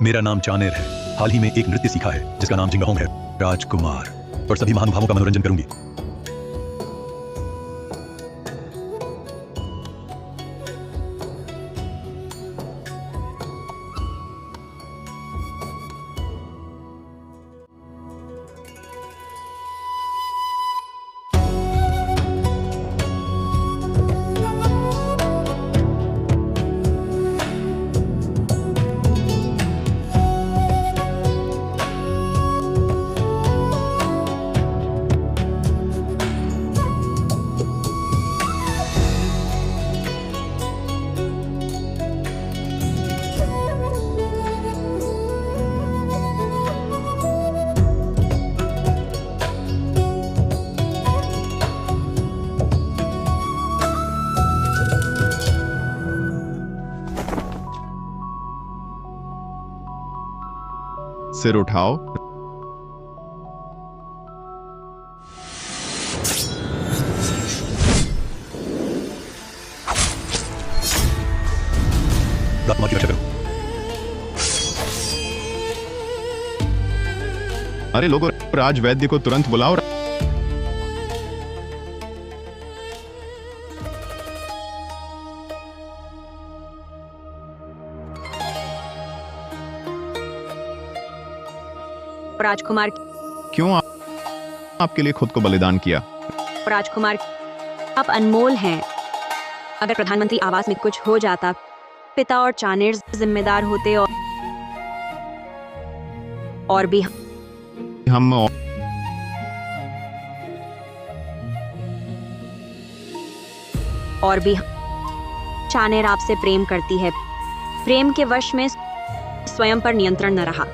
मेरा नाम चानेर है। हाल ही में एक नृत्य सीखा है जिसका नाम जिंगाहोंग है। राजकुमार और सभी महानुभावों का मनोरंजन करूंगी। सिर उठाओ। राजकुमार की रक्षा करो। अरे लोगों, राज वैद्य को तुरंत बुलाओ। राजकुमार, क्यों आपके लिए खुद को बलिदान किया? राजकुमार, आप अनमोल हैं। अगर प्रधानमंत्री आवास में कुछ हो जाता, पिता और चानेर जिम्मेदार होते और भी हम चानेर आपसे प्रेम करती है। प्रेम के वश में स्वयं पर नियंत्रण न रहा।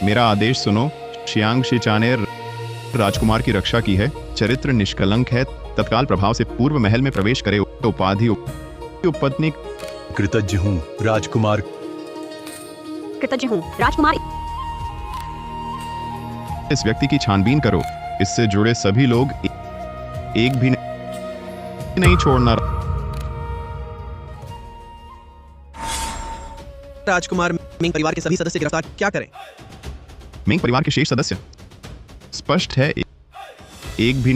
मेरा आदेश सुनो। शियांग चानेर राजकुमार की रक्षा की है। चरित्र निष्कलंक है। तत्काल प्रभाव से पूर्व महल में प्रवेश करे। उपाधि उपपत्नी। कृतज्ञ हूँ राजकुमार। कृतज्ञ हूँ राजकुमार। इस व्यक्ति की छानबीन करो। इससे जुड़े सभी लोग एक भी नहीं छोड़ना। राजकुमार, मिंग परिवार के सभी सदस्य गिरफ्तार क्या करें? मिंग परिवार के शेष सदस्य? स्पष्ट है, एक भी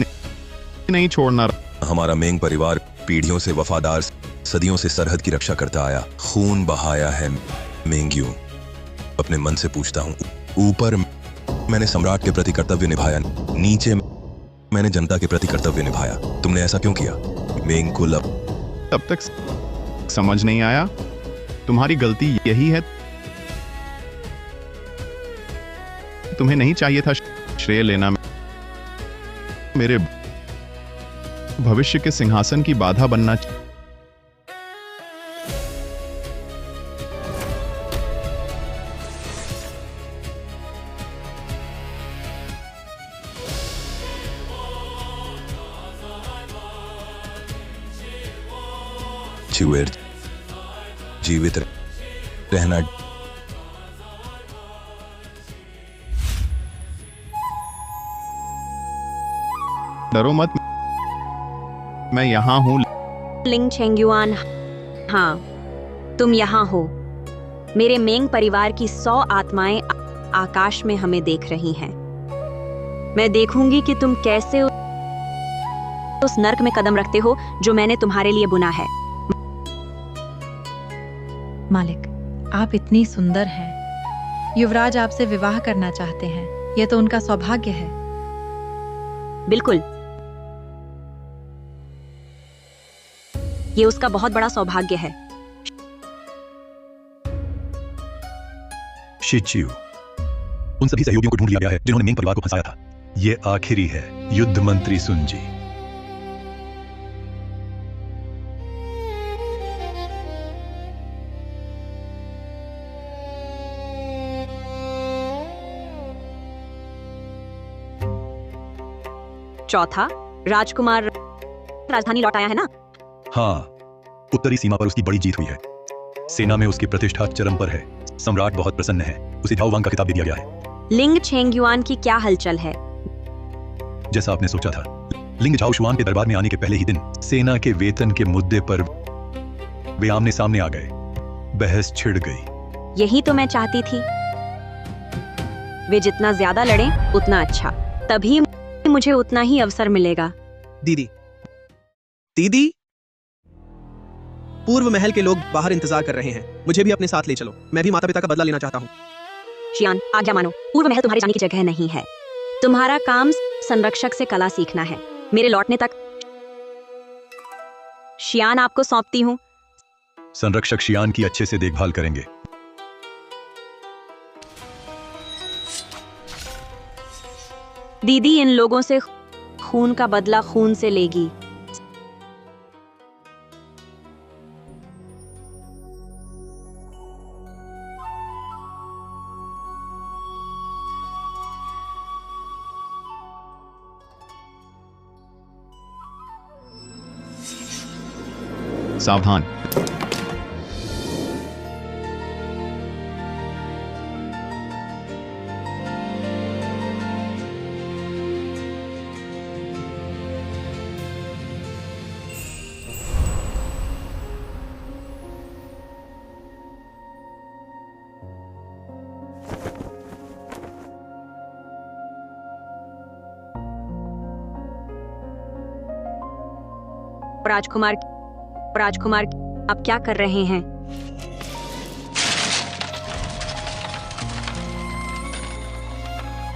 नहीं छोड़ना। हमारा मेंग परिवार पीढ़ियों से वफादार, सदियों से सरहद की रक्षा करता आया। खून बहाया है मेंग्यू। अपने मन से पूछता हूँ, ऊपर मैंने सम्राट के प्रति कर्तव्य निभाया, नीचे मैंने जनता के प्रति कर्तव्य निभाया। तुमने ऐसा क्यों किया? मेंग कुल तब तक समझ नहीं आया। तुम्हारी गलती यही है। तुम्हें नहीं चाहिए था श्रेय लेना। मेरे भविष्य के सिंहासन की बाधा बनना। चिवेर जीवित रहना। डरो मत, मैं यहाँ हूँ। लिंग चेंगयुआन, हाँ, तुम यहाँ हो। मेरे मेंग परिवार की 100 आत्माएं आकाश में हमें देख रही हैं। मैं देखूंगी कि तुम कैसे उस नर्क में कदम रखते हो जो मैंने तुम्हारे लिए बुना है। मालिक, आप इतनी सुंदर हैं। युवराज आपसे विवाह करना चाहते हैं। यह तो उनका सौभाग्य है। बिल्कुल, ये उसका बहुत बड़ा सौभाग्य है। शिचियू, उन सभी सहयोगियों को ढूंढ लिया गया है जिन्होंने मेंग परिवार को फंसाया था। ये आखिरी है, युद्ध मंत्री सुनजी। चौथा, राजकुमार राजधानी लौट आया है ना? हाँ, उत्तरी सीमा पर उसकी बड़ी जीत हुई है। सेना में उसकी प्रतिष्ठा चरम पर है। सम्राट बहुत प्रसन्न है। उसे झाओवांग का खिताब दे दिया गया है। लिंग चेंगयुआन की क्या हलचल है? जैसा आपने सोचा था। लिंग झाओशुआन के दरबार में आने के पहले ही दिन सेना के वेतन के मुद्दे पर वे आमने सामने आ गए। बहस छिड़ गई। यही तो मैं चाहती थी। वे जितना ज्यादा लड़ें उतना अच्छा, तभी मुझे उतना ही अवसर मिलेगा। दीदी, दीदी, पूर्व महल के लोग बाहर इंतजार कर रहे हैं। मुझे भी अपने साथ ले चलो। मैं भी माता पिता का बदला लेना चाहता हूँ। शियान, आज्ञा मानो। पूर्व महल तुम्हारे जाने की जगह नहीं है। तुम्हारा काम संरक्षक से कला सीखना है। मेरे लौटने तक शियान आपको सौंपती हूँ। संरक्षक शियान की अच्छे से देखभाल करेंगे। दीदी इन लोगों से खून का बदला खून से लेगी। सावधान। राजकुमार, आप क्या कर रहे हैं?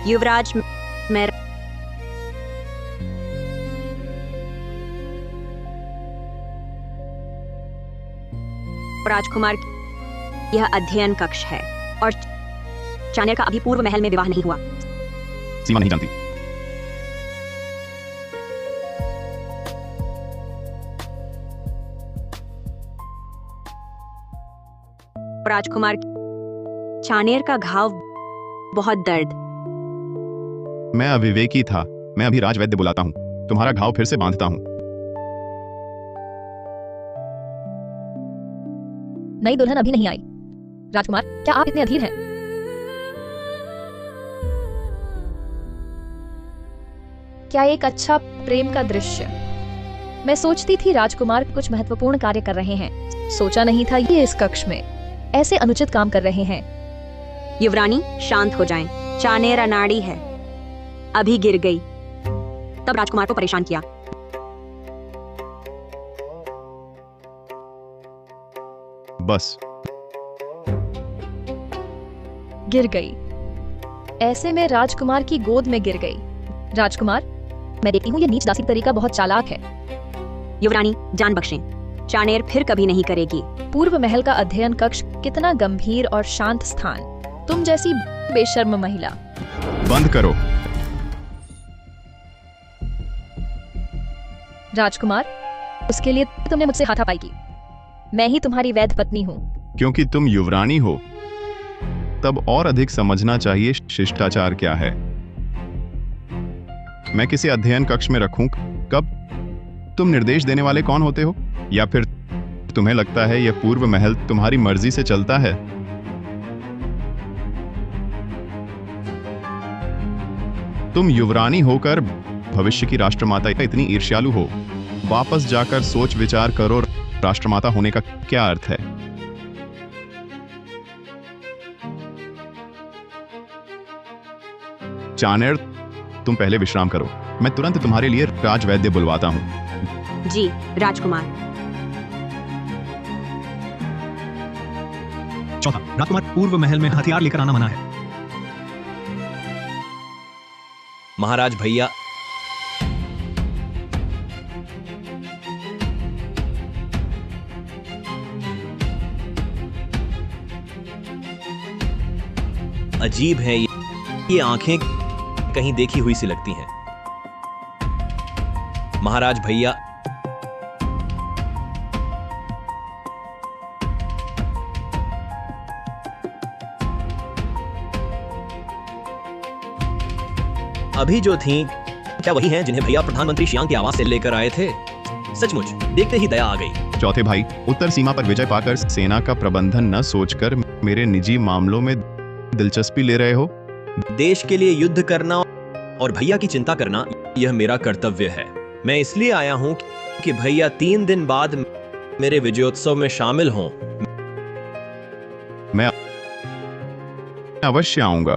युवराज, मैं राजकुमार, यह अध्ययन कक्ष है और चाणक्य का अभी पूर्व महल में विवाह नहीं हुआ। सीमा नहीं जानती। राजकुमार, चाणक्य का घाव बहुत दर्द। मैं अविवेकी था। मैं अभी राजवैद्य बुलाता हूँ। तुम्हारा घाव फिर से बांधता हूँ। नई दुल्हन अभी नहीं आई। राजकुमार, क्या आप इतने अधीर हैं? क्या एक अच्छा प्रेम का दृश्य। मैं सोचती थी राजकुमार कुछ महत्वपूर्ण कार्य कर रहे हैं। सोचा नहीं था ये इस कक्ष में ऐसे अनुचित काम कर रहे हैं। युवरानी, शांत हो जाएं। चाणक्य अनाड़ी है, अभी गिर गई, तब राजकुमार को परेशान किया। बस। गिर गई। ऐसे में राजकुमार की गोद में गिर गई। राजकुमार, मैं देखती हूँ ये नीच दासी तरीका बहुत चालाक है। युवरानी, जान बख्शें। चाणक्य फिर कभी नहीं करेगी। पूर्व महल का अध्ययन कक्ष कितना गंभीर और शांत स्थान। तुम जैसी बेशर्म महिला। बंद करो। राजकुमार, उसके लिए तुमने मुझसे हाथापाई की। मैं ही तुम्हारी वैध पत्नी हूँ। क्योंकि तुम युवरानी हो, तब और अधिक समझना चाहिए शिष्टाचार क्या है। मैं किसी अध्ययन कक्ष में रखूं कब? तुम निर्देश देने वाले कौन होते हो? या फिर तुम्हें लगता है यह पूर्व महल तुम्हारी मर्जी से चलता है? तुम युवरानी होकर भविष्य की राष्ट्रमाता इतनी ईर्ष्यालु हो? वापस जाकर सोच विचार करो, राष्ट्रमाता होने का क्या अर्थ है? चाणक्य, तुम पहले विश्राम करो। मैं तुरंत तुम्हारे लिए राजवैद्य बुलवाता हूं। जी राजकुमार। चौथा, राजकुमार, पूर्व महल में हथियार लेकर आना मना है। महाराज भैया, अजीब है ये आंखें कहीं देखी हुई सी लगती हैं। महाराज भैया, अभी जो थीं क्या वही हैं जिन्हें भैया प्रधानमंत्री शियांग की आवाज से लेकर आए थे? सचमुच देखते ही दया आ गई। चौथे भाई, उत्तर सीमा पर विजय पाकर सेना का प्रबंधन न सोचकर मेरे निजी मामलों में दिलचस्पी ले रहे हो। देश के लिए युद्ध करना और भैया की चिंता करना यह मेरा कर्तव्य है। मैं इसलिए आया हूं कि भैया 3 दिन बाद मेरे विजयोत्सव में शामिल हों। मैं अवश्य आऊंगा।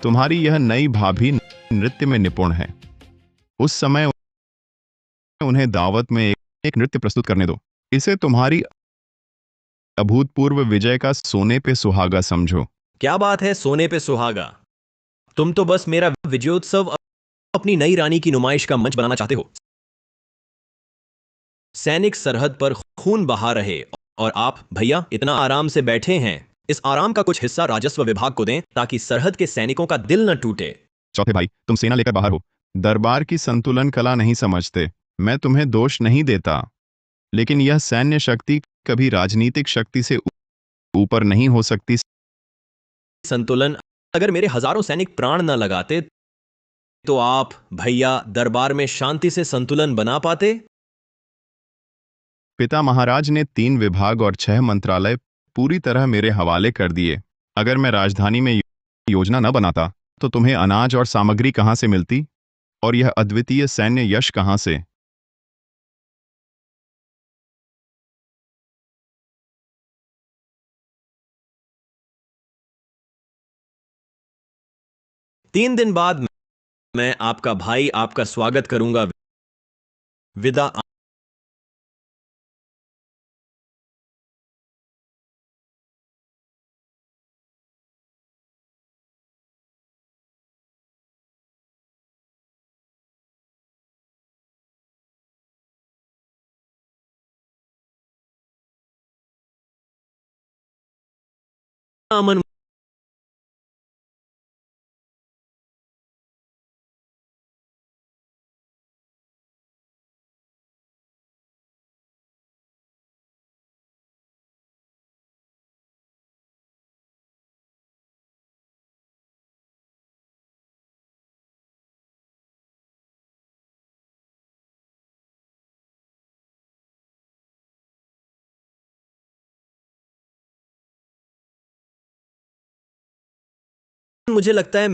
तुम्हारी यह नई भाभी नृत्य में निपुण है। उस समय उन्हें दावत में एक नृत्य प्रस्तुत करने दो। इसे तुम्हारी अभूतपूर्व विजय का सोने पे सुहागा समझो। क्या बात है सोने पे सुहागा? तुम तो बस मेरा विजयोत्सव अपनी नई रानी की नुमाइश का मंच बनाना चाहते हो। सैनिक सरहद पर खून बहा रहे और आप भैया इतना आराम से बैठे हैं। इस आराम का कुछ हिस्सा राजस्व विभाग को दें ताकि सरहद के सैनिकों का दिल न टूटे। चौथे भाई, तुम सेना लेकर बाहर हो, दरबार की संतुलन कला नहीं समझते। मैं तुम्हें दोष नहीं देता, लेकिन यह सैन्य शक्ति कभी राजनीतिक शक्ति से ऊपर नहीं हो सकती। संतुलन? अगर मेरे हजारों सैनिक प्राण न लगाते तो आप भैया दरबार में शांति से संतुलन बना पाते? पिता महाराज ने 3 विभाग और 6 मंत्रालय पूरी तरह मेरे हवाले कर दिए। अगर मैं राजधानी में योजना न बनाता तो तुम्हें अनाज और सामग्री कहां से मिलती, और यह अद्वितीय सैन्य यश कहां से? तीन दिन बाद मैं आपका भाई आपका स्वागत करूंगा। विदा। अमन। मुझे लगता है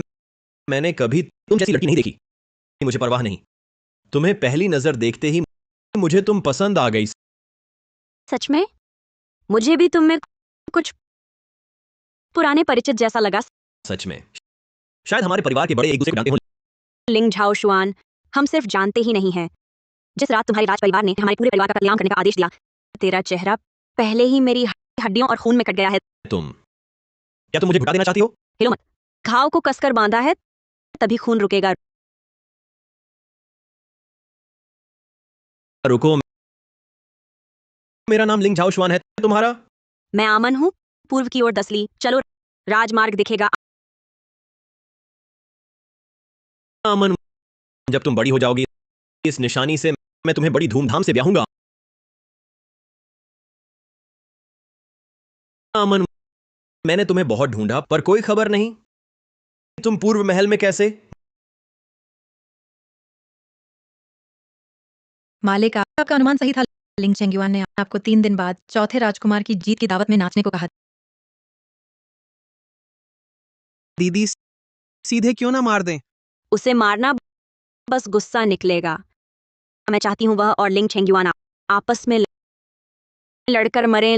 मैंने कभी तुम जैसी लड़की नहीं देखी। मुझे परवाह नहीं। तुम्हें पहली नजर देखते ही मुझे तुम पसंद आ गई। सच में? मुझे भी तुम में कुछ पुराने परिचित जैसा लगा। सच में शायद हमारे परिवार के बड़े एक दूसरे को जानते हो। लिंग झाओ शुआन, हम सिर्फ जानते ही नहीं हैं। जिस रात तुम्हारे राज परिवार ने हमारे पूरे परिवार का कत्लेआम करने का आदेश दिया, तेरा चेहरा पहले ही मेरी हड्डियों और खून में कट गया है। क्या तुम मुझे भुला देना चाहती हो? हिलो मत। घाव को कसकर बांधा है, तभी खून रुकेगा। रुको, मेरा नाम लिंग झाओ शुआन है। तुम्हारा? मैं आमन हूँ, पूर्व की ओर 10 ली। चलो, राजमार्ग दिखेगा। अमन, जब तुम बड़ी हो जाओगी इस निशानी से मैं तुम्हें बड़ी धूमधाम से ब्याहूंगा। अमन, मैंने तुम्हें बहुत ढूंढा पर कोई खबर नहीं। तुम पूर्व महल में कैसे? मालिक, आपका अनुमान सही था। लिंग चेंगयुआन ने आपको 3 दिन बाद चौथे राजकुमार की जीत की दावत में नाचने को कहा। दीदी, सीधे क्यों ना मार दें? उसे मारना बस गुस्सा निकलेगा। मैं चाहती हूँ वह और लिंग चेंगयुआन आपस में लड़कर मरें।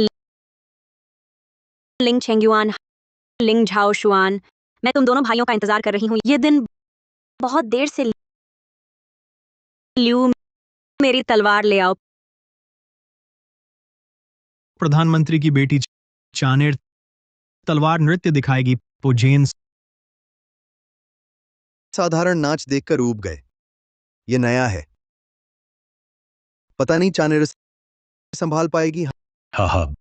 लिंग चेंगयुआन, लिंग झाओ शुआन, मैं तुम दोनों भाइयों का इंतजार कर रही हूँ। ये दिन बहुत देर से। लियू, मेरी तलवार ले आओ। प्रधानमंत्री की बेटी चानेर तलवार नृत्य दिखाएगी। पुजेन साधारण नाच देखकर ऊब गए। ये नया है, पता नहीं चानेर संभाल पाएगी। हाँ हाँ,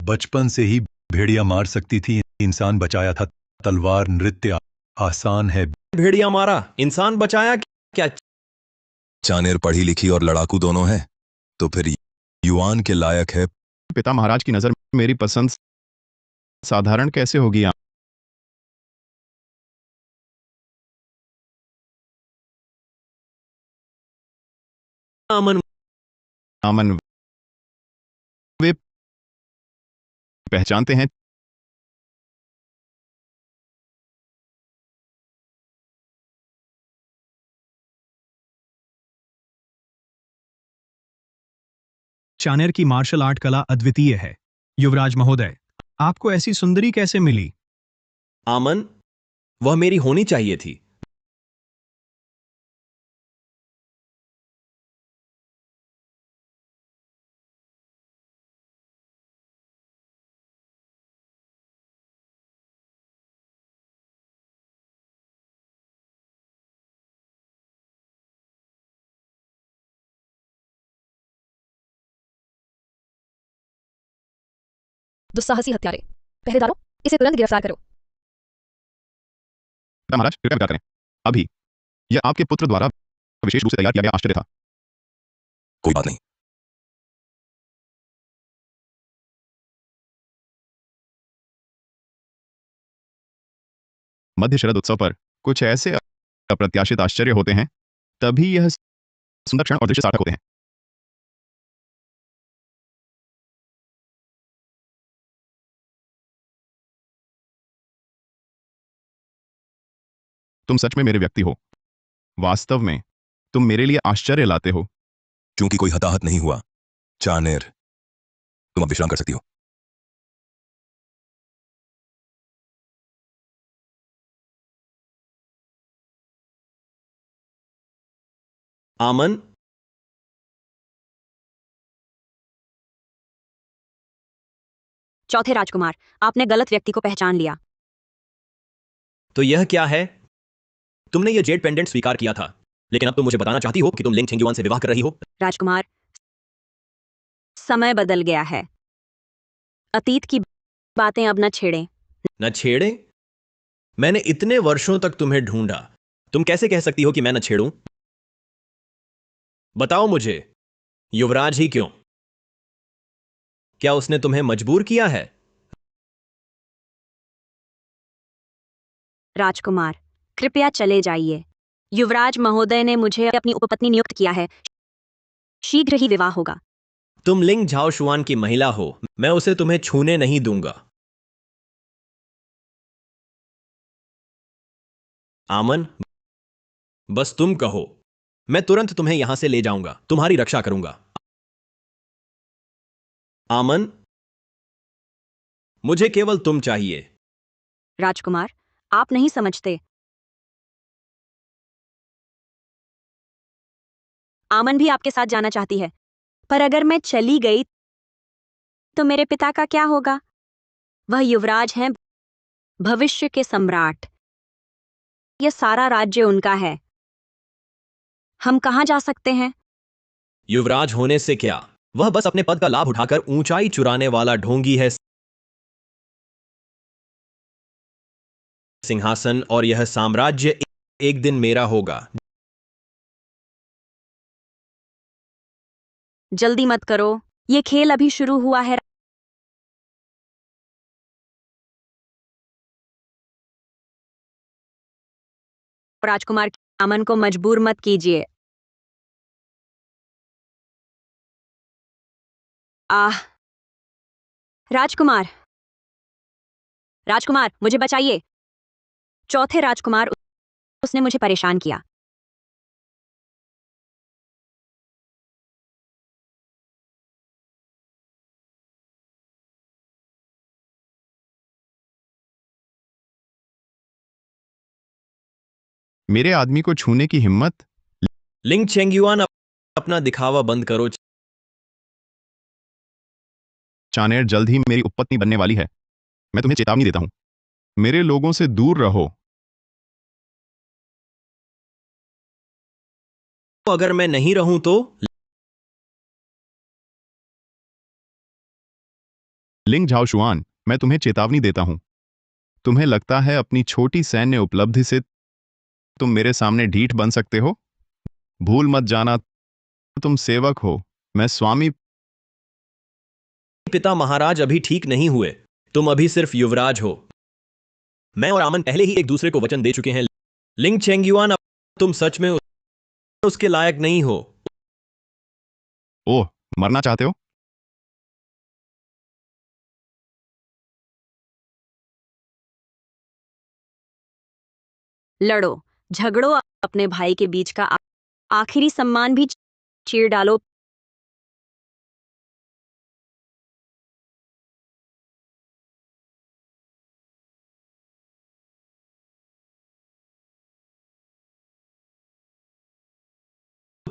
बचपन से ही भेड़िया मार सकती थी, इंसान बचाया था। तलवार नृत्य आसान है। भेड़िया मारा, इंसान बचाया क्या? चानेर पढ़ी लिखी और लड़ाकू दोनों है, तो फिर युआन के लायक है। पिता महाराज की नजर में मेरी पसंद साधारण कैसे होगी? अमन, अमन, वे पहचानते हैं। चाणेर की मार्शल आर्ट कला अद्वितीय है। युवराज महोदय, आपको ऐसी सुंदरी कैसे मिली? आमन, वह मेरी होनी चाहिए थी। दुस्साहसी हत्यारे, पहरेदारों, इसे तुरंत गिरफ्तार करो। महाराज, कृपया विचार करें। अभी यह आपके पुत्र द्वारा विशेष रूप से तैयार किया गया आश्चर्य था। कोई बात नहीं। मध्य शरद उत्सव पर कुछ ऐसे अप्रत्याशित आश्चर्य होते हैं, तभी यह सुंदर क्षण और दृश्य सार्थक होते हैं। तुम सच में मेरे व्यक्ति हो। वास्तव में तुम मेरे लिए आश्चर्य लाते हो। क्योंकि कोई हताहत नहीं हुआ, चाणेर, तुम अब विश्राम कर सकती हो। आमन, चौथे राजकुमार, आपने गलत व्यक्ति को पहचान लिया। तो यह क्या है? तुमने यह जेड पेंडेंट स्वीकार किया था, लेकिन अब तुम मुझे बताना चाहती हो कि तुम लिंग चेंगयुआन से विवाह कर रही हो। राजकुमार, समय बदल गया है। अतीत की बातें अब न छेड़ें। न छेड़े? मैंने इतने वर्षों तक तुम्हें ढूंढा, तुम कैसे कह सकती हो कि मैं न छेड़ूं? बताओ मुझे, युवराज ही क्यों? क्या उसने तुम्हें मजबूर किया है? राजकुमार, कृपया चले जाइए। युवराज महोदय ने मुझे अपनी उपपत्नी नियुक्त किया है। शीघ्र ही विवाह होगा। तुम लिंग झाओशुआन की महिला हो, मैं उसे तुम्हें छूने नहीं दूंगा। आमन, बस तुम कहो, मैं तुरंत तुम्हें यहां से ले जाऊंगा, तुम्हारी रक्षा करूंगा। आमन, मुझे केवल तुम चाहिए। राजकुमार, आप नहीं समझते। आमन भी आपके साथ जाना चाहती है, पर अगर मैं चली गई तो मेरे पिता का क्या होगा? वह युवराज हैं, भविष्य के सम्राट। यह सारा राज्य उनका है। हम कहां जा सकते हैं? युवराज होने से क्या, वह बस अपने पद का लाभ उठाकर ऊंचाई चुराने वाला ढोंगी है। सिंहासन और यह साम्राज्य एक दिन मेरा होगा। जल्दी मत करो, यह खेल अभी शुरू हुआ है। राजकुमार, अमन को मजबूर मत कीजिए। आह, राजकुमार, राजकुमार, मुझे बचाइए। चौथे राजकुमार, उसने मुझे परेशान किया। मेरे आदमी को छूने की हिम्मत? लिंग चेंगयुआन, अपना दिखावा बंद करो। चाणेर जल्द ही मेरी उपपत्नी बनने वाली है। मैं तुम्हें चेतावनी देता हूं, मेरे लोगों से दूर रहो। तो अगर मैं नहीं रहूं तो? लिंग झाओशुआन, मैं तुम्हें चेतावनी देता हूं। तुम्हें लगता है अपनी छोटी सैन्य उपलब्धि से तुम मेरे सामने ढीठ बन सकते हो? भूल मत जाना, तुम सेवक हो, मैं स्वामी। पिता महाराज अभी ठीक नहीं हुए, तुम अभी सिर्फ युवराज हो। मैं और आमन पहले ही एक दूसरे को वचन दे चुके हैं। लिंग चेंगयुआन, अब तुम सच में उसके लायक नहीं हो। ओह, मरना चाहते हो? लड़ो, झगड़ो, अपने भाई के बीच का आखिरी सम्मान भी चीर डालो।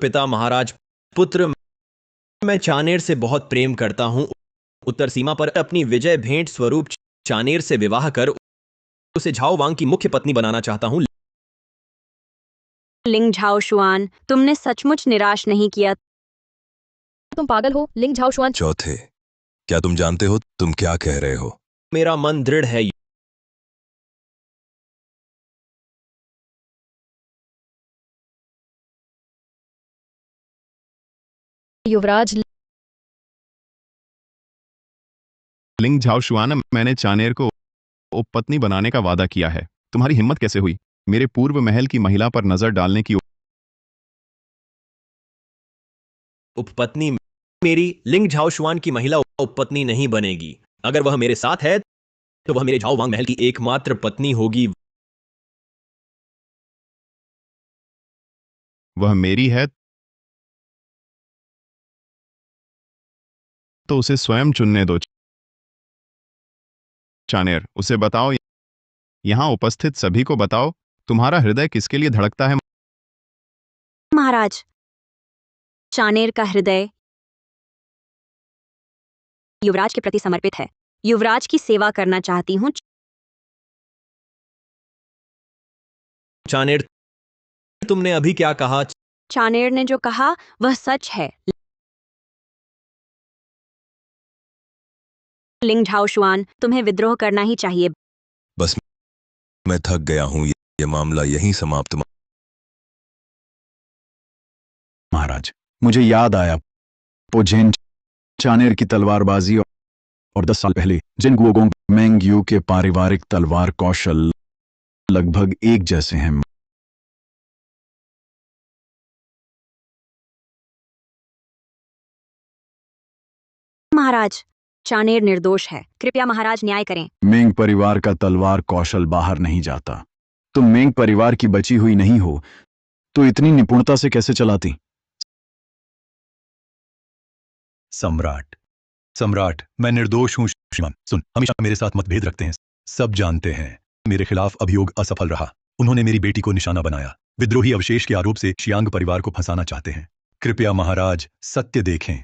पिता महाराज, पुत्र, मैं चानेर से बहुत प्रेम करता हूं। उत्तर सीमा पर अपनी विजय भेंट स्वरूप चानेर से विवाह कर उसे झाओ वांग की मुख्य पत्नी बनाना चाहता हूं। लिंग झाओ शुआन, तुमने सचमुच निराश नहीं किया। तुम पागल हो लिंग झाओ शुआन। चौथे, क्या तुम जानते हो तुम क्या कह रहे हो? मेरा मन दृढ़ है। युवराज, लिंग झाओ शुआन, मैंने चानेर को उपपत्नी बनाने का वादा किया है। तुम्हारी हिम्मत कैसे हुई मेरे पूर्व महल की महिला पर नजर डालने की? उपपत्नी मेरी लिंग झाओ शुआन की महिला उपपत्नी नहीं बनेगी। अगर वह मेरे साथ है तो वह मेरे झाओ वांग महल की एकमात्र पत्नी होगी। वह मेरी है तो उसे स्वयं चुनने दो। चानेर, उसे बताओ, यहां उपस्थित सभी को बताओ, तुम्हारा हृदय किसके लिए धड़कता है? महाराज, चानेर का हृदय युवराज के प्रति समर्पित है। युवराज की सेवा करना चाहती हूँ। चानेर, तुमने अभी क्या कहा? चानेर ने जो कहा वह सच है। लिंग झाओ शुआन, तुम्हें विद्रोह करना ही चाहिए। बस मैं थक गया हूं, ये मामला यहीं समाप्त। महाराज, मुझे याद आया पोजेन चानेर की तलवारबाजी और 10 साल पहले जिन गुओगोंग मेंगयू के पारिवारिक तलवार कौशल लगभग एक जैसे हैं। महाराज, चानेर निर्दोष है। कृपया महाराज न्याय करें। मेंग परिवार का तलवार कौशल बाहर नहीं जाता। तुम मेंग परिवार की बची हुई नहीं हो तो इतनी निपुणता से कैसे चलाती? सम्राट, सम्राट, मैं निर्दोष हूं। श्रीमान सुन, हमेशा मेरे साथ मतभेद रखते हैं। सब जानते हैं मेरे खिलाफ अभियोग असफल रहा। उन्होंने मेरी बेटी को निशाना बनाया। विद्रोही अवशेष के आरोप से शियांग परिवार को फंसाना चाहते हैं। कृपया महाराज सत्य देखें।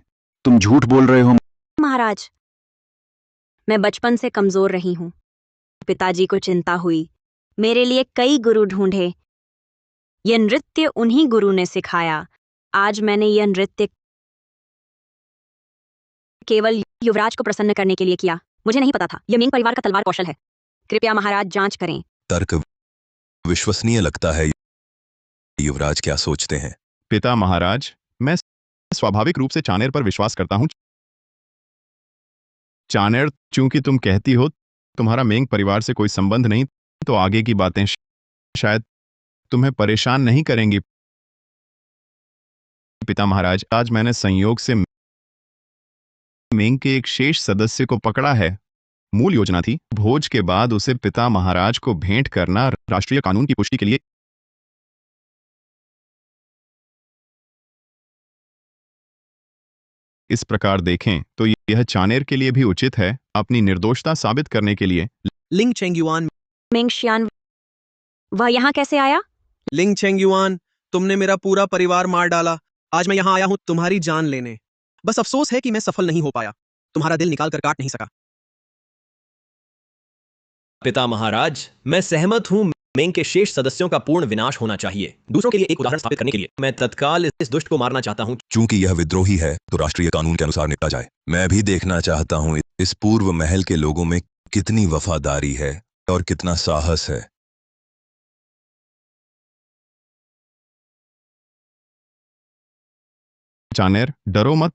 तुम झूठ बोल रहे हो। महाराज, मैं बचपन से कमजोर रही हूँ। पिताजी को चिंता हुई। मेरे लिए कई गुरु ढूंढे। यह नृत्य उन्हीं गुरु ने सिखाया। आज मैंने यह नृत्य केवल युवराज को प्रसन्न करने के लिए किया। मुझे नहीं पता था यह मेंग परिवार का तलवार कौशल है। कृपया महाराज जांच करें। तर्क विश्वसनीय लगता है। युवराज क्या सोचते हैं? पिता महाराज, मैं स्वाभाविक रूप से चानेर पर विश्वास करता हूं। चानेर, चूंकि तुम कहती हो तुम्हारा मेंग परिवार से कोई संबंध नहीं, तो आगे की बातें शायद तुम्हें परेशान नहीं करेंगी। पिता महाराज, आज मैंने संयोग से मेंग के एक शेष सदस्य को पकड़ा है। मूल योजना थी भोज के बाद उसे पिता महाराज को भेंट करना, राष्ट्रीय कानून की पुष्टि के लिए। इस प्रकार देखें तो यह चानेर के लिए भी उचित है, अपनी निर्दोषता साबित करने के लिए। लिंग चेंगयुआन, मेंग शियान, वह यहाँ कैसे आया? लिंग चेंगयुआन, तुमने मेरा पूरा परिवार मार डाला। आज मैं यहाँ आया हूँ तुम्हारी जान लेने। बस अफसोस है कि मैं सफल नहीं हो पाया। तुम्हारा दिल निकाल कर काट नहीं सका। पिता महाराज, मैं सहमत हूं। मेंग के शेष सदस्यों का पूर्ण विनाश होना चाहिए। दूसरों के लिए एक उदाहरण स्थापित करने के लिए मैं तत्काल इस दुष्ट को मारना चाहता हूं। चूंकि यह विद्रोही है तो राष्ट्रीय कानून के अनुसार निपटा जाए। मैं भी देखना चाहता हूं इस पूर्व महल के लोगों में कितनी वफादारी है और कितना साहस है। चानेर, डरो मत।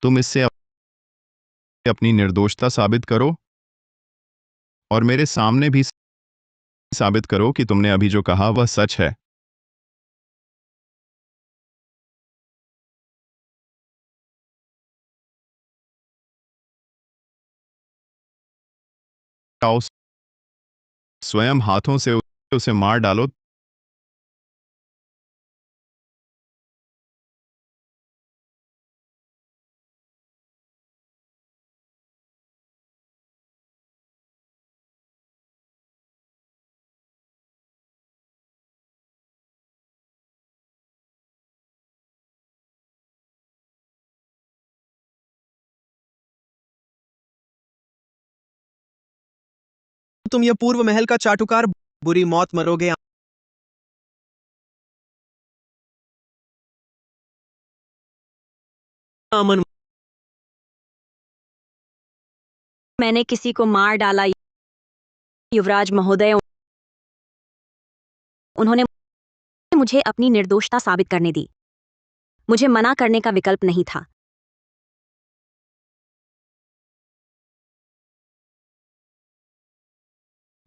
तुम इससे अपनी निर्दोषता साबित करो और मेरे सामने भी साबित करो कि तुमने अभी जो कहा वह सच है। आओ, स्वयं हाथों से उसे मार डालो। तुम ये पूर्व महल का चाटुकार, बुरी मौत मरोगे। आमन, मैंने किसी को मार डाला युवराज महोदय। उन्होंने मुझे अपनी निर्दोषता साबित करने दी। मुझे मना करने का विकल्प नहीं था।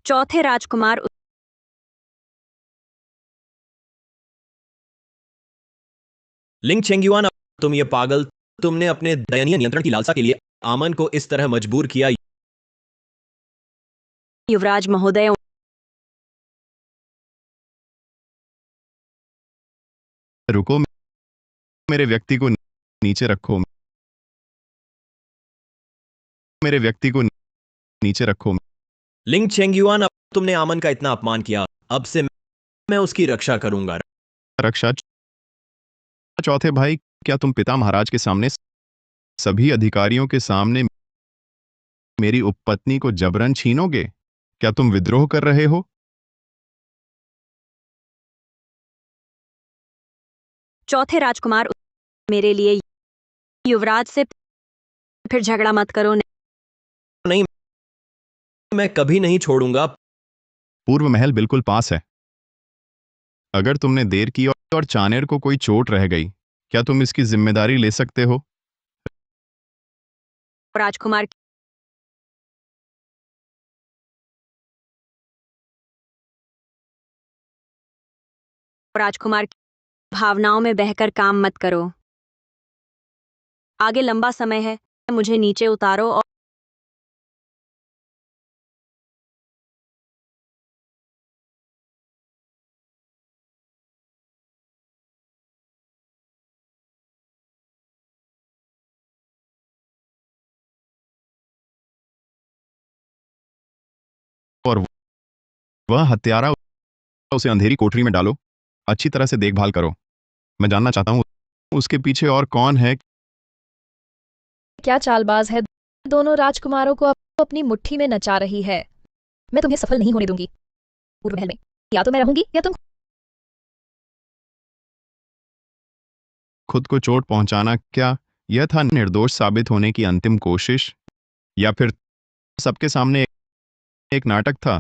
चौथे राजकुमार लिंग चेंगयुआन, तुम ये पागल, तुमने अपने दयनीय नियंत्रण की लालसा के लिए आमन को इस तरह मजबूर किया। युवराज महोदय, रुको, मेरे व्यक्ति को नीचे रखो। मेरे व्यक्ति को नीचे रखो। लिंग चेंगयुआन, अब तुमने आमन का इतना अपमान किया, अब से मैं उसकी रक्षा करूंगा। रक्षा? चौथे भाई, क्या तुम पिता महाराज के सामने, सभी अधिकारियों के सामने मेरी उपपत्नी को जबरन छीनोगे? क्या तुम विद्रोह कर रहे हो? चौथे राजकुमार, मेरे लिए युवराज से फिर झगड़ा मत करो। नहीं, मैं कभी नहीं छोड़ूंगा। पूर्व महल बिल्कुल पास है। अगर तुमने देर की और चानेर को कोई चोट रह गई, क्या तुम इसकी जिम्मेदारी ले सकते हो? राजकुमार, राजकुमार, भावनाओं में बहकर काम मत करो। आगे लंबा समय है, मुझे नीचे उतारो और वह हत्यारा, उसे अंधेरी कोठरी में डालो। अच्छी तरह से देखभाल करो। मैं जानना चाहता हूं उसके पीछे और कौन है। क्या चालबाज है, दोनों राजकुमारों को अपनी मुट्ठी में नचा रही है। मैं तुम्हें सफल नहीं होने दूंगी। पूर्व महल में या तो मैं रहूंगी या तुम। खुद को चोट पहुंचाना, क्या यह था निर्दोष साबित होने की अंतिम कोशिश, या फिर सबके सामने एक नाटक था?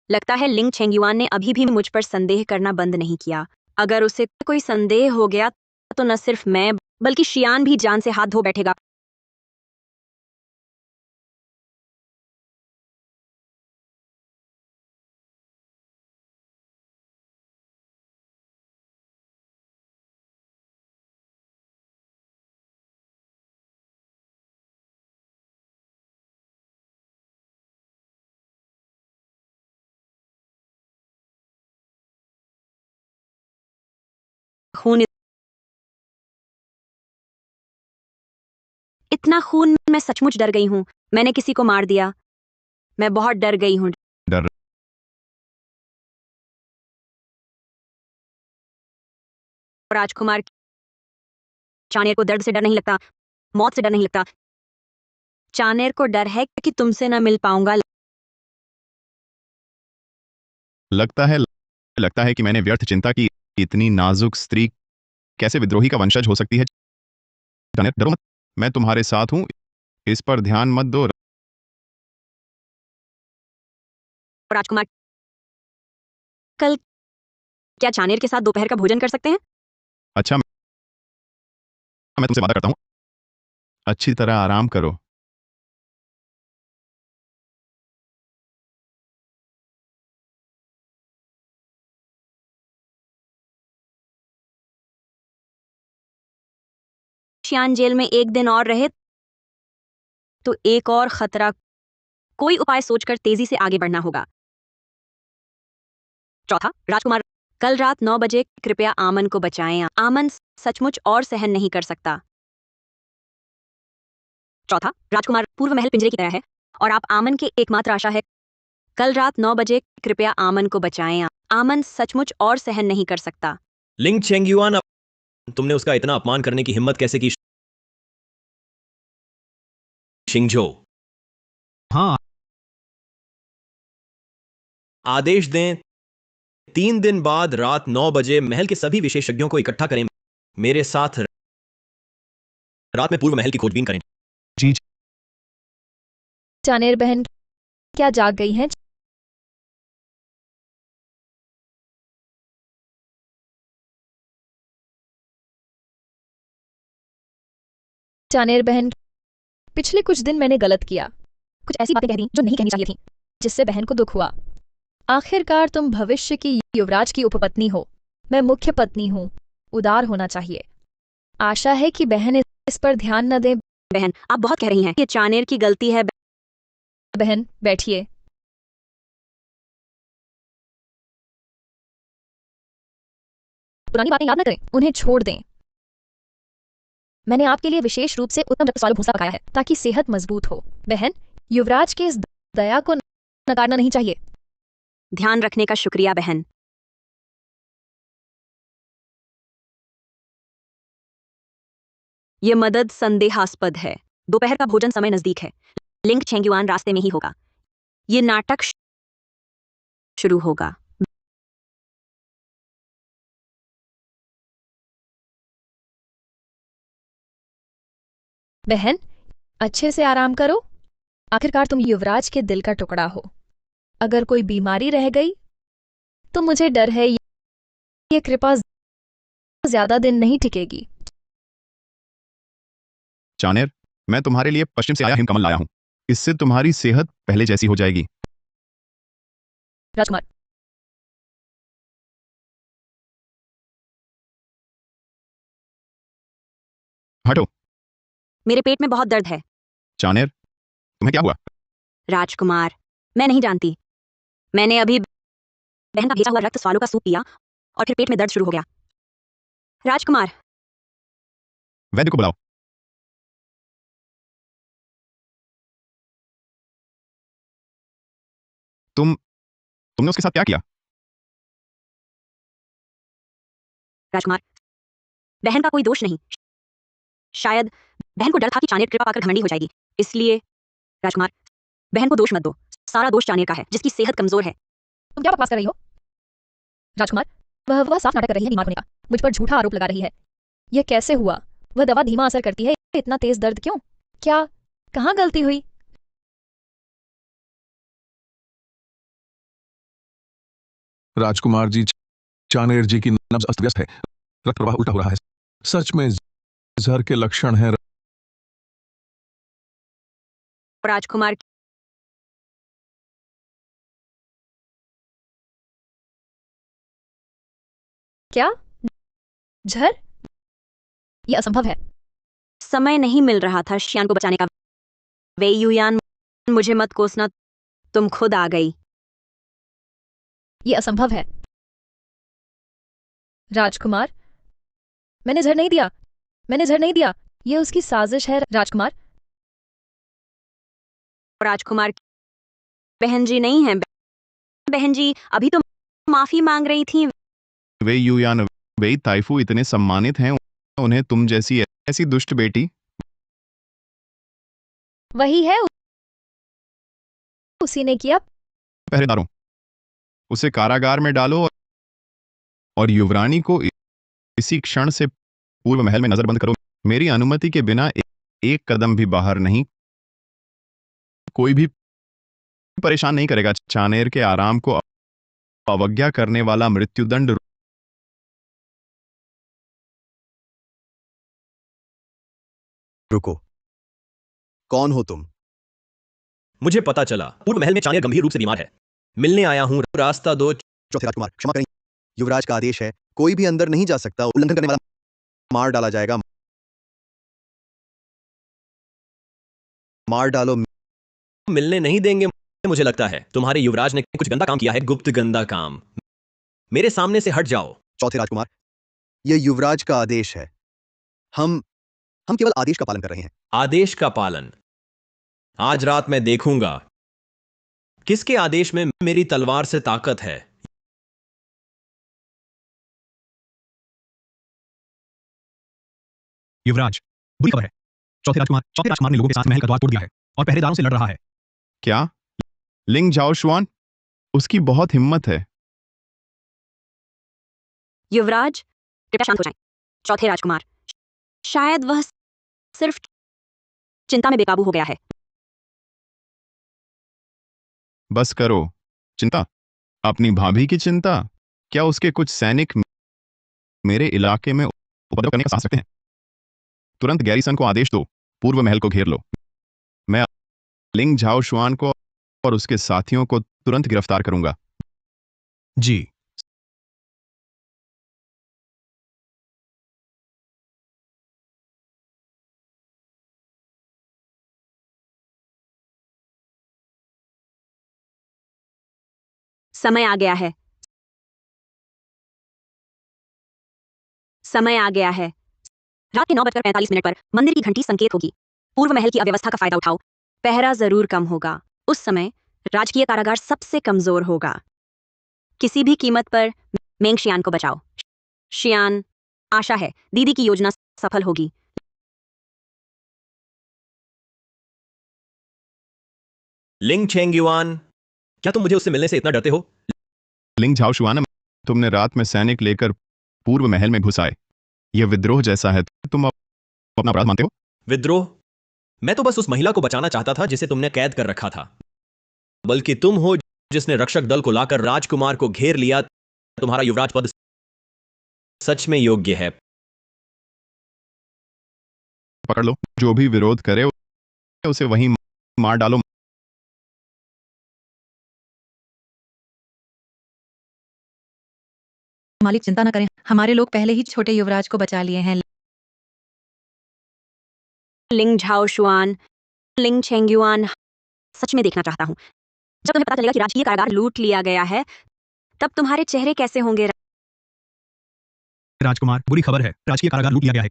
लगता है लिंग चेंगयुआन ने अभी भी मुझ पर संदेह करना बंद नहीं किया। अगर उसे कोई संदेह हो गया तो न सिर्फ मैं बल्कि शियान भी जान से हाथ धो बैठेगा। खून, इतना खून, मैं सचमुच डर गई हूं। मैंने किसी को मार दिया। मैं बहुत डर गई हूं। डर? राजकुमार, चानेर को दर्द से डर नहीं लगता, मौत से डर नहीं लगता। चानेर को डर है कि तुमसे न मिल पाऊंगा। लगता है कि मैंने व्यर्थ चिंता की। इतनी नाजुक स्त्री कैसे विद्रोही का वंशज हो सकती है? चानेर, डरो मत, मैं तुम्हारे साथ हूं। इस पर ध्यान मत दो। राजकुमार, कल क्या चानेर के साथ दोपहर का भोजन कर सकते हैं? अच्छा, मैं तुमसे वादा करता हूं, अच्छी तरह आराम करो। शियान जेल में एक दिन और रहे तो एक और खतरा। कोई उपाय सोचकर तेजी से आगे बढ़ना होगा। चौथा राजकुमार, कल रात 9 बजे कृपया आमन को बचाएं। आमन सचमुच और सहन नहीं कर सकता। चौथा राजकुमार, पूर्व महल पिंजरे की तरह है और आप आमन की एकमात्र आशा है। कल रात 9 बजे कृपया आमन को बचाएं। आमन सचमुच और सहन नहीं कर सकता। लिंग चेंगयुआन, तुमने उसका इतना अपमान करने की हिम्मत कैसे की? शिंगझो, हाँ, आदेश दें 3 दिन बाद रात 9 बजे महल के सभी विशेषज्ञों को इकट्ठा करें। मेरे साथ रात में पूर्व महल की खोजबीन करें। जी चानेर बहन क्या जाग गई हैं? चानेर बहन, पिछले कुछ दिन मैंने गलत किया, कुछ ऐसी बातें कह दी जो नहीं कहनी चाहिए थी, जिससे बहन को दुख हुआ। आखिरकार तुम भविष्य की युवराज की उपपत्नी हो, मैं मुख्य पत्नी हूँ, उदार होना चाहिए। आशा है कि बहन इस पर ध्यान न दे। बहन, आप बहुत कह रही हैं। ये चानेर की गलती है। बहन बैठिए। पुरानी बातें याद न करें, उन्हें छोड़ दें। मैंने आपके लिए विशेष रूप से उत्तम रक्त स्वालु भूसा पकाया है ताकि सेहत मजबूत हो। बहन, युवराज के इस दया को नकारना नहीं चाहिए। ध्यान रखने का शुक्रिया बहन। ये मदद संदेहास्पद है। दोपहर का भोजन समय नजदीक है। लिंग छेंगुआन रास्ते में ही होगा। ये नाटक शुरू होगा। बहन, अच्छे से आराम करो। आखिरकार तुम युवराज के दिल का टुकड़ा हो। अगर कोई बीमारी रह गई तो मुझे डर है ये कृपा ज्यादा दिन नहीं टिकेगी। चानेर, मैं तुम्हारे लिए पश्चिम से आया हिमकमल लाया हूं। इससे तुम्हारी सेहत पहले जैसी हो जाएगी। राजकुमार, हटो। मेरे पेट में बहुत दर्द है। चानेर, तुम्हें क्या हुआ? राजकुमार, मैं नहीं जानती। मैंने अभी बहन का भेजा हुआ रक्त स्वालों का सूप पिया और फिर पेट में दर्द शुरू हो गया। राजकुमार, वैद्य को बुलाओ। तुमने उसके साथ क्या किया? राजकुमार, बहन का कोई दोष नहीं। शायद बहन को डर था कि चानेर कृपा पाकर घमंडी हो जाएगी, इसलिए। राजकुमार, बहन को दोष मत दो। सारा दोष चानेर का है, जिसकी सेहत कमजोर है। तुम क्या बकवास कर रही हो? राजकुमार, वह साफ नाटक कर रही है बीमार होने का। मुझ पर झूठा आरोप लगा रही है। यह कैसे हुआ? वह दवा धीमा असर करती है, इतना तेज दर्द क्यों? क्या कहाँ गलती हुई? राजकुमार जी, चानेर जी की नब्ज अस्त व्यस्त है। रक्त प्रवाह उल्टा हो रहा है। सच में जहर के लक्षण हैं। राजकुमार, क्या जहर? यह असंभव है। समय नहीं मिल रहा था श्यान को बचाने का। वे युयान, मुझे मत कोसना, तुम खुद आ गई। यह असंभव है। राजकुमार, मैंने जहर नहीं दिया। मैंने जहर नहीं दिया। यह उसकी साजिश है। राजकुमार, राजकुमार, बहन जी नहीं है। बहन जी अभी तो माफी मांग रही थी। वे युयान, वे ताइफू इतने सम्मानित हैं, उन्हें तुम जैसी ऐसी दुष्ट बेटी। वही है, उसी ने किया। पहरेदारों, उसे कारागार में डालो और युवरानी को इसी क्षण से पूर्व महल में नजरबंद करो। मेरी अनुमति के बिना एक कदम भी बाहर नहीं। कोई भी परेशान नहीं करेगा। चानेर के आराम को अवज्ञा करने वाला मृत्युदंड। रुको, कौन हो तुम? मुझे पता चला पूर्व महल में चानेर गंभीर रूप से बीमार है। मिलने आया हूं। रास्ता दो। चौथे राजकुमार, क्षमा करें। युवराज का आदेश है, कोई भी अंदर नहीं जा सकता। उल्लंघन करने वाला मार डाला जाएगा। मार डालो। मिलने नहीं देंगे। मुझे लगता है तुम्हारे युवराज ने कुछ गंदा काम किया है। गुप्त गंदा काम। मेरे सामने से हट जाओ। चौथे राजकुमार, यह युवराज का आदेश है। हम केवल आदेश का पालन कर रहे हैं। आदेश का पालन? आज रात मैं देखूंगा किसके आदेश में मेरी तलवार से ताकत है। युवराज, बुरी खबर है। चौथे राजकुमार ने लोगों के साथ महल का द्वार तोड़ दिया है और पहरेदारों से लड़ रहा है। क्या? लिंग झाओ शुआन, उसकी बहुत हिम्मत है। युवराज, कृपया शांत हो जाएं। चौथे राजकुमार, शायद वह सिर्फ चिंता में बेकाबू हो गया है। बस करो। चिंता? अपनी भाभी की चिंता? क्या उसके कुछ सैनिक मेरे इलाके में उपद्रव करने का साहस रखते हैं? तुरंत गैरिसन को आदेश दो, पूर्व महल को घेर लो। मैं लिंग झाओ शुआन को और उसके साथियों को तुरंत गिरफ्तार करूंगा। जी। समय आ गया है। समय आ गया है। रात के 9:45 पर मंदिर की घंटी संकेत होगी। पूर्व महल की अव्यवस्था का फायदा उठाओ। पहरा जरूर कम होगा। उस समय राजकीय कारागार सबसे कमजोर होगा। किसी भी कीमत पर मेंग शियान को बचाओ। शियान, आशा है दीदी की योजना सफल होगी। लिंग चेंगयुआन, क्या तुम मुझे उससे मिलने से इतना डरते हो? लिंग झाओ शुआन, तुमने रात में सैनिक लेकर पूर्व महल में घुस आए। यह विद्रोह जैसा है। तुम अपना अपराध मानते हो? विद्रोह? मैं तो बस उस महिला को बचाना चाहता था जिसे तुमने कैद कर रखा था। बल्कि तुम हो जिसने रक्षक दल को लाकर राजकुमार को घेर लिया। तुम्हारा युवराज पद सच में योग्य है। पकड़ लो। जो भी विरोध करे उसे वहीं मार डालो। मालिक चिंता न करें, हमारे लोग पहले ही छोटे युवराज को बचा लिए हैं। लिंग झाओ शुआन, लिंग चेंगयुआन, सच में देखना चाहता हूं। जब तुम्हें पता चलेगा कि राजकीय कारागार लूट लिया गया है, तब तुम्हारे चेहरे कैसे होंगे? राजकुमार, बुरी खबर है, राजकीय कारागार लूट लिया गया है।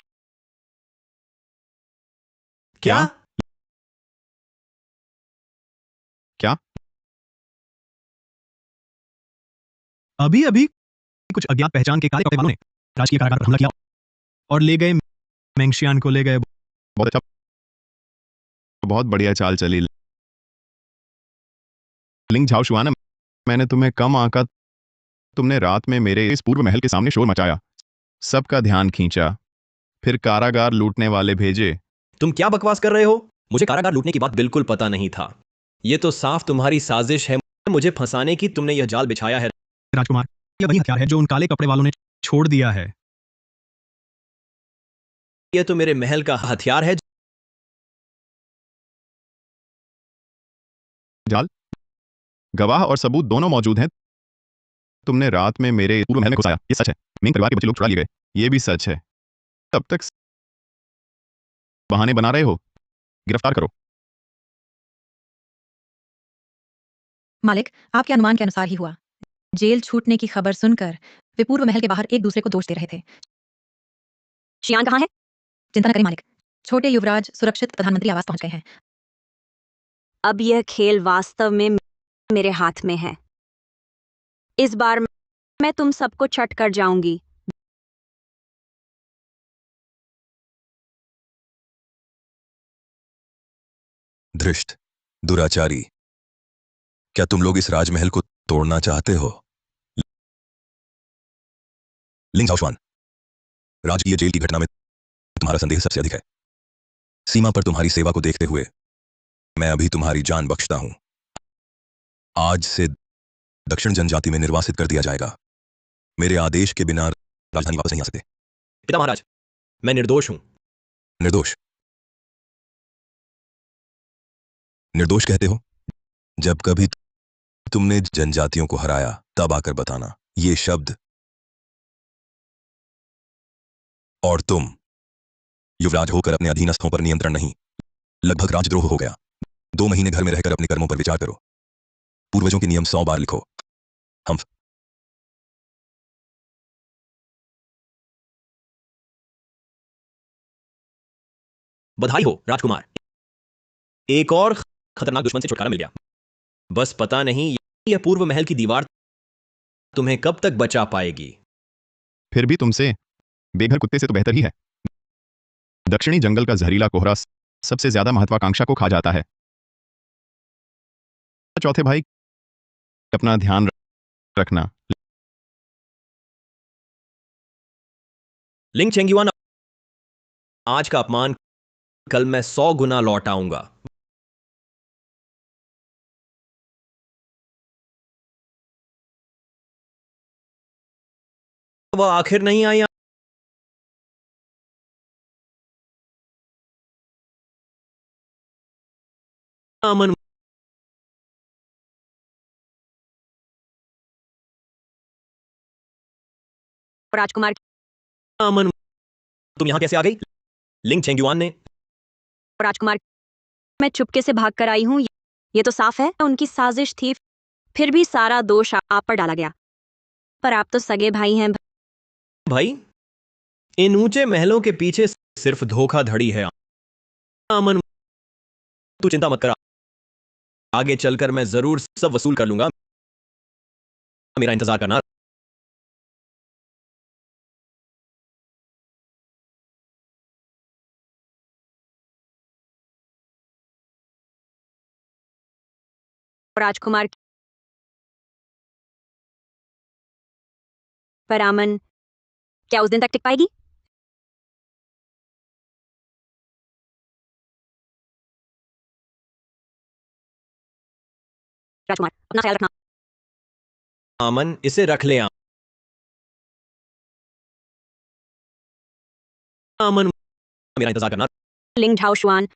क्या? क्या? अभी अभी कुछ अज्ञात पहचान के काले कपड़े वालों ने राजकीय कारागार पर हमला किया और ले गए मेंगशियान को ले गए। बहुत अच्छा, बहुत बढ़िया चाल चली। लिंग झाओ शुआन, मैंने तुम्हें कम आंका। तुमने रात में मेरे इस पूर्व महल के सामने शोर मचाया, सबका ध्यान खींचा, फिर कारागार लूटने वाले भेजे। तुम क्या बकवास कर रहे हो? मुझे कारागार लूटने की बात बिल्कुल पता नहीं था। यह तो साफ तुम्हारी साजिश है मुझे फंसाने की। तुमने यह जाल बिछाया है। राजकुमार, यह वही हथियार है जो उन काले कपड़े वालों ने छोड़ दिया है। यह तो मेरे महल का हथियार है। जाल? गवाह और सबूत दोनों मौजूद हैं। तुमने रात में मेरे पूर्व महल में घुसाया, ये सच है। मेंग परिवार के बच्चे लोग चुरा लिए गए, ये भी सच है। तब तक बहाने बना रहे हो। गिरफ्तार करो। मालिक, आपके अनुमान के अनुसार ही हुआ। जेल छूटने की खबर सुनकर वे पूर्व महल के बाहर एक दूसरे को दोष दे रहे थे। शियान कहाँ है? चिंता न करें मालिक, छोटे युवराज सुरक्षित प्रधानमंत्री आवास पहुंच गए हैं। अब यह खेल वास्तव में मेरे हाथ में है। इस बार मैं तुम सबको छट कर जाऊंगी। धृष्ट, दुराचारी, क्या तुम लोग इस राजमहल को तोड़ना चाहते हो? लिंग झाओ शुआन, राजकीय जेल की घटना में तुम्हारा संदेह सबसे अधिक है। सीमा पर तुम्हारी सेवा को देखते हुए मैं अभी तुम्हारी जान बख्शता हूं। आज से दक्षिण जनजाति में निर्वासित कर दिया जाएगा। मेरे आदेश के बिना राजधानी वापस नहीं आ सकते। पिता महाराज, मैं निर्दोष हूं। निर्दोष? निर्दोष कहते हो? जब कभी तुमने जनजातियों को हराया तब आकर बताना ये शब्द। और तुम युवराज होकर अपने अधीनस्थों पर नियंत्रण नहीं, लगभग राजद्रोह हो गया। 2 महीने घर में रहकर अपने कर्मों पर विचार करो। पूर्वजों के नियम 100 बार लिखो। हम बधाई हो राजकुमार, एक और खतरनाक दुश्मन से छुटकारा मिल गया। बस पता नहीं यह पूर्व महल की दीवार तुम्हें कब तक बचा पाएगी। फिर भी तुमसे बेघर कुत्ते से तो बेहतर ही है। दक्षिणी जंगल का जहरीला कोहरा सबसे ज्यादा महत्वाकांक्षा को खा जाता है। चौथे भाई अपना ध्यान रखना। लिंग चेंगयुआन, आज का अपमान कल मैं 100 गुना लौट आऊंगा। वह आखिर नहीं आई। अमन, राजकुमार, अमन, तुम यहां कैसे आ गई? लिंग चेंगयुआन ने। राजकुमार, मैं चुपके से भाग कर आई हूँ। ये तो साफ है उनकी साजिश थी। फिर भी सारा दोष आप पर डाला गया। पर आप तो सगे भाई हैं। भाई, इन ऊंचे महलों के पीछे सिर्फ धोखाधड़ी है। अमन, तू चिंता मत कर। आगे चलकर मैं जरूर सब वसूल कर लूंगा। मेरा इंतजार करना। राजकुमार, पर अमन क्या उस दिन तक टिक पाएगी? राजकुमार, अपना ख्याल रखना। अमन, इसे रख ले। अमन, मेरा इंतजार करना। लिंग झाओशुआन,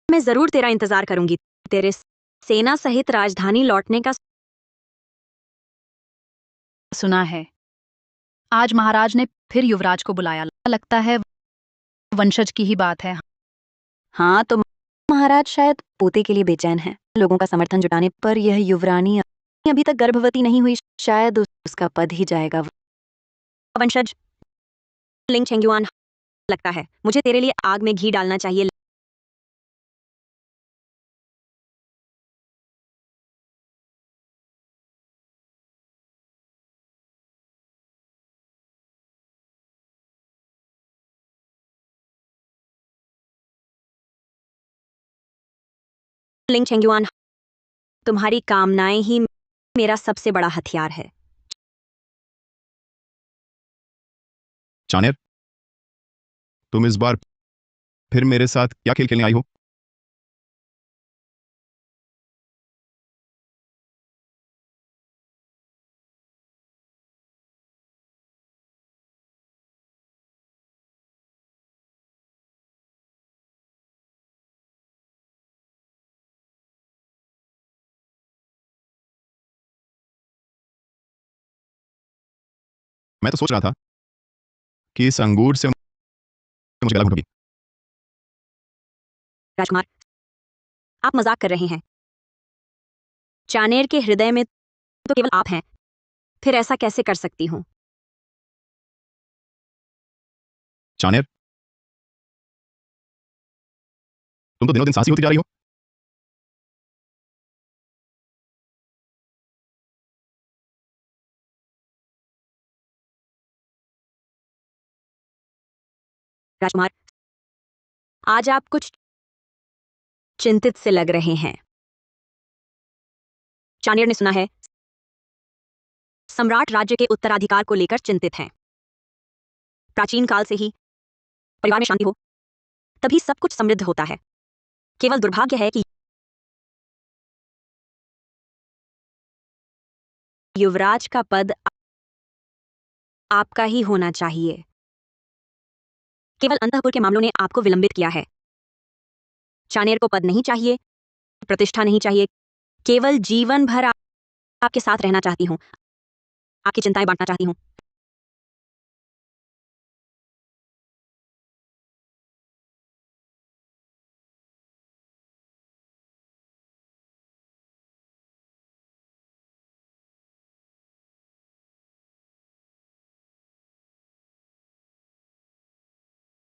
मैं जरूर तेरा इंतजार करूंगी। तेरे सेना सहित राजधानी लौटने का सुना है। आज महाराज ने फिर युवराज को बुलाया। लगता है वंशज की ही बात है। हाँ, तो महाराज शायद पोते के लिए बेचैन है। लोगों का समर्थन जुटाने पर यह युवरानी अभी तक गर्भवती नहीं हुई। शायद उसका पद ही जाएगा। वंशज लिंग चेंगयुआन, लगता है मुझे तेरे लिए आग में घी डालना चाहिए। लिंग चेंगयुआन, तुम्हारी कामनाएं ही मेरा सबसे बड़ा हथियार है। चाणेर, तुम इस बार फिर मेरे साथ क्या खेल खेलने आई हो? मैं तो सोच रहा था कि इस अंगूर से मुझे गला घुट गई। राजकुमार, आप मजाक कर रहे हैं। चाणेर के हृदय में तो केवल आप हैं। फिर ऐसा कैसे कर सकती हूं? चाणेर, तुम तो दिनों दिन साहसी होती जा रही हो। राजकुमार, आज आप कुछ चिंतित से लग रहे हैं। चाणेर ने सुना है सम्राट राज्य के उत्तराधिकार को लेकर चिंतित हैं। प्राचीन काल से ही परिवार में शांति हो तभी सब कुछ समृद्ध होता है। केवल दुर्भाग्य है कि युवराज का पद आपका ही होना चाहिए। केवल अंतःपुर के मामलों ने आपको विलंबित किया है। चाणेर को पद नहीं चाहिए, प्रतिष्ठा नहीं चाहिए। केवल जीवन भर आपके साथ रहना चाहती हूं, आपकी चिंताएं बांटना चाहती हूं।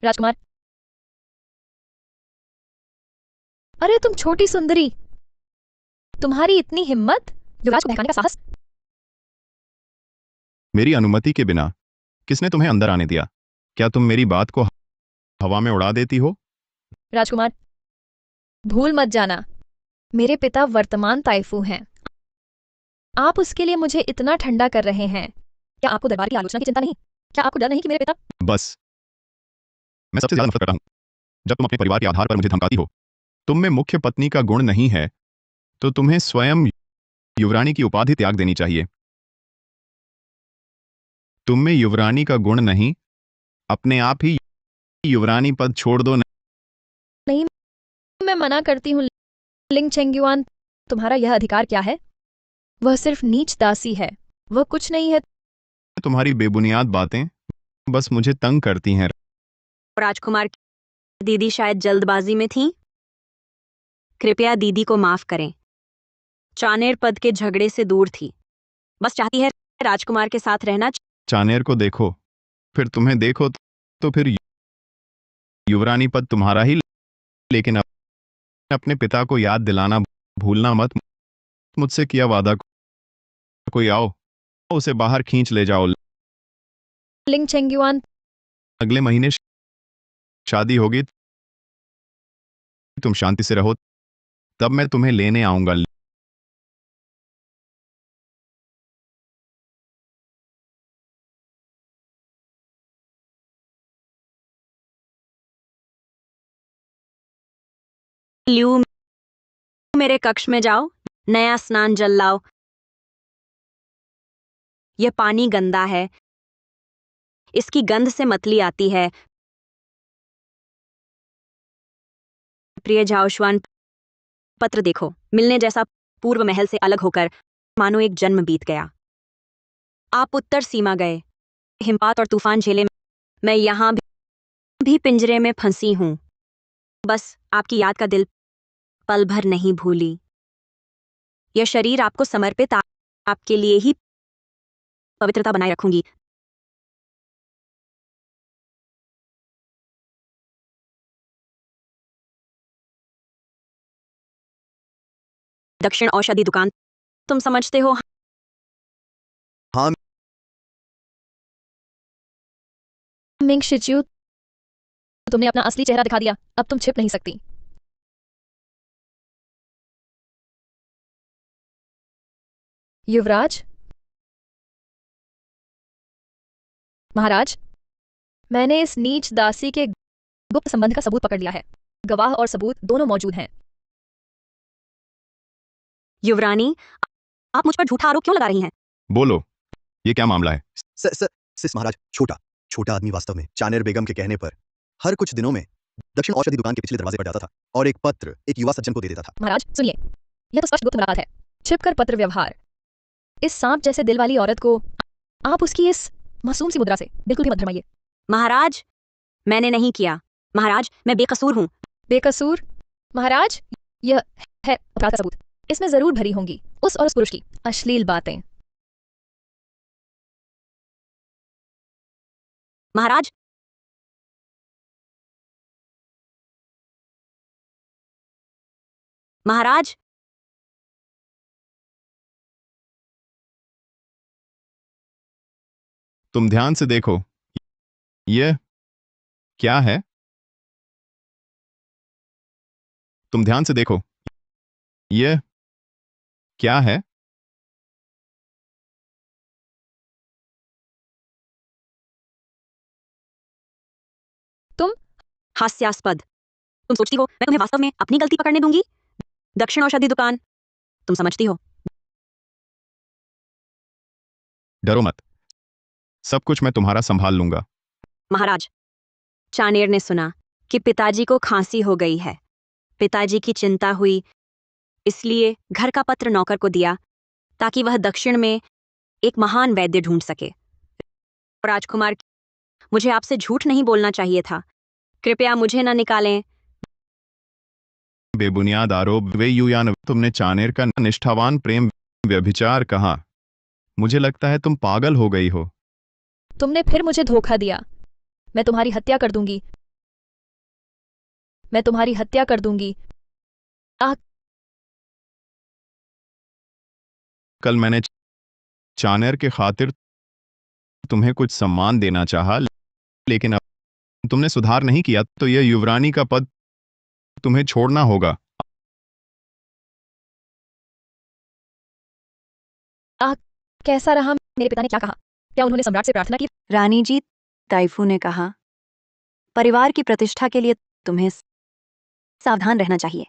राजकुमार, अरे तुम छोटी सुंदरी, तुम्हारी इतनी हिम्मत, युवराज को बहकाने का साहस। मेरी अनुमति के बिना किसने तुम्हें अंदर आने दिया? क्या तुम मेरी बात को हवा में उड़ा देती हो? राजकुमार, भूल मत जाना, मेरे पिता वर्तमान ताइफू हैं। आप उसके लिए मुझे इतना ठंडा कर रहे हैं। क्या आपको दरबार की आलोचना की चिंता नहीं? क्या आपको डर नहीं कि मेरे पिता? बस मैं सबसे ज्यादा नफरत करता हूं जब तुम अपने परिवार के आधार पर मुझे धमकाती हो। तुम में मुख्य पत्नी का गुण नहीं है तो तुम्हें स्वयं युवरानी की उपाधि त्याग देनी चाहिए। तुम में युवरानी का गुण नहीं, अपने आप ही युवरानी पद छोड़ दो। नहीं, मैं मना करती हूँ। लिंग चेंगयुआन, तुम्हारा यह अधिकार क्या है? वह सिर्फ नीच दासी है, वह कुछ नहीं है। तुम्हारी बेबुनियाद बातें बस मुझे तंग करती हैं। राजकुमार की दीदी शायद जल्दबाजी में थी। कृपया दीदी को माफ करें। चानेर पद के झगड़े से दूर थी, बस चाहती है राजकुमार के साथ रहना। चानेर को देखो, फिर तुम्हें देखो, तो फिर युवरानी पद तुम्हारा ही। लेकिन अपने पिता को याद दिलाना भूलना मत। मुझसे किया वादा कोई आओ, उसे बाहर खींच ले जाओ। लिंग चेंगयुआन, अगले महीने शादी होगी, तुम शांति से रहो, तब मैं तुम्हें लेने आऊंगा। ल्यू, मेरे कक्ष में जाओ, नया स्नान जल लाओ। यह पानी गंदा है, इसकी गंध से मतली आती है। प्रिय झाओशुआन, पत्र देखो। मिलने जैसा पूर्व महल से अलग होकर मानो एक जन्म बीत गया। आप उत्तर सीमा गए, हिमपात और तूफान झेले, मैं यहां भी पिंजरे में फंसी हूं। बस आपकी याद का दिल पल भर नहीं भूली। यह शरीर आपको समर्पित, आपके लिए ही पवित्रता बनाए रखूंगी। दक्षिण औषधि दुकान, तुम समझते हो? हाँ। मिंग शिच्यू, तुमने अपना असली चेहरा दिखा दिया, अब तुम छिप नहीं सकती। युवराज, महाराज, मैंने इस नीच दासी के गुप्त संबंध का सबूत पकड़ लिया है। गवाह और सबूत दोनों मौजूद हैं। युवरानी, आप मुझ पर झूठा आरोप क्यों लगा रही हैं? बोलो, ये क्या मामला है? सिस महाराज, छोटा आदमी वास्तव में चानेर बेगम के कहने पर हर कुछ दिनों में दक्षिण औषधि दुकान के पिछले दरवाजे पर जाता था और एक पत्र एक युवा सज्जन को दे देता था। महाराज सुनिए, यह तो स्पष्ट गुप्त मुलाकात है, छिपकर पत्र व्यवहार। इस सांप जैसे दिल वाली औरत को आप उसकी इस मासूम सी मुद्रा से बिल्कुल भी मत भरमाइए। महाराज, मैंने नहीं किया। महाराज, मैं बेकसूर हूं। बेकसूर? महाराज, यह है अपराध का सबूत। इसमें जरूर भरी होंगी उस और उस पुरुष की अश्लील बातें। महाराज, महाराज, तुम ध्यान से देखो, यह क्या है? तुम ध्यान से देखो, यह क्या है? तुम? हास्यास्पद। तुम सोचती हो मैं तुम्हें वास्तव में अपनी गलती पकड़ने दूंगी? दक्षिण औषधि दुकान, तुम समझती हो? डरो मत, सब कुछ मैं तुम्हारा संभाल लूंगा। महाराज, चानेर ने सुना कि पिताजी को खांसी हो गई है। पिताजी की चिंता हुई, इसलिए घर का पत्र नौकर को दिया ताकि वह दक्षिण में एक महान वैद्य ढूंढ सके। राजकुमार, मुझे आपसे झूठ नहीं बोलना चाहिए था। कृपया मुझे न निकालें। बेबुनियाद आरोप वे युयान, तुमने चानेर का निष्ठावान प्रेम व्यभिचार कहा। मुझे लगता है तुम पागल हो गई हो। तुमने फिर मुझे धोखा दिया। मैं तुम्हारी हत्या कर दूंगी। मैं तुम्हारी हत्या कर दूंगी। कल मैंने चानेर के खातिर तुम्हें कुछ सम्मान देना चाहा, लेकिन अब तुमने सुधार नहीं किया, तो यह युवरानी का पद तुम्हें छोड़ना होगा। कैसा रहा? मेरे पिता ने क्या कहा? क्या उन्होंने सम्राट से प्रार्थना की? रानी जी, ताइफू ने कहा, परिवार की प्रतिष्ठा के लिए तुम्हें सावधान रहना चाहिए।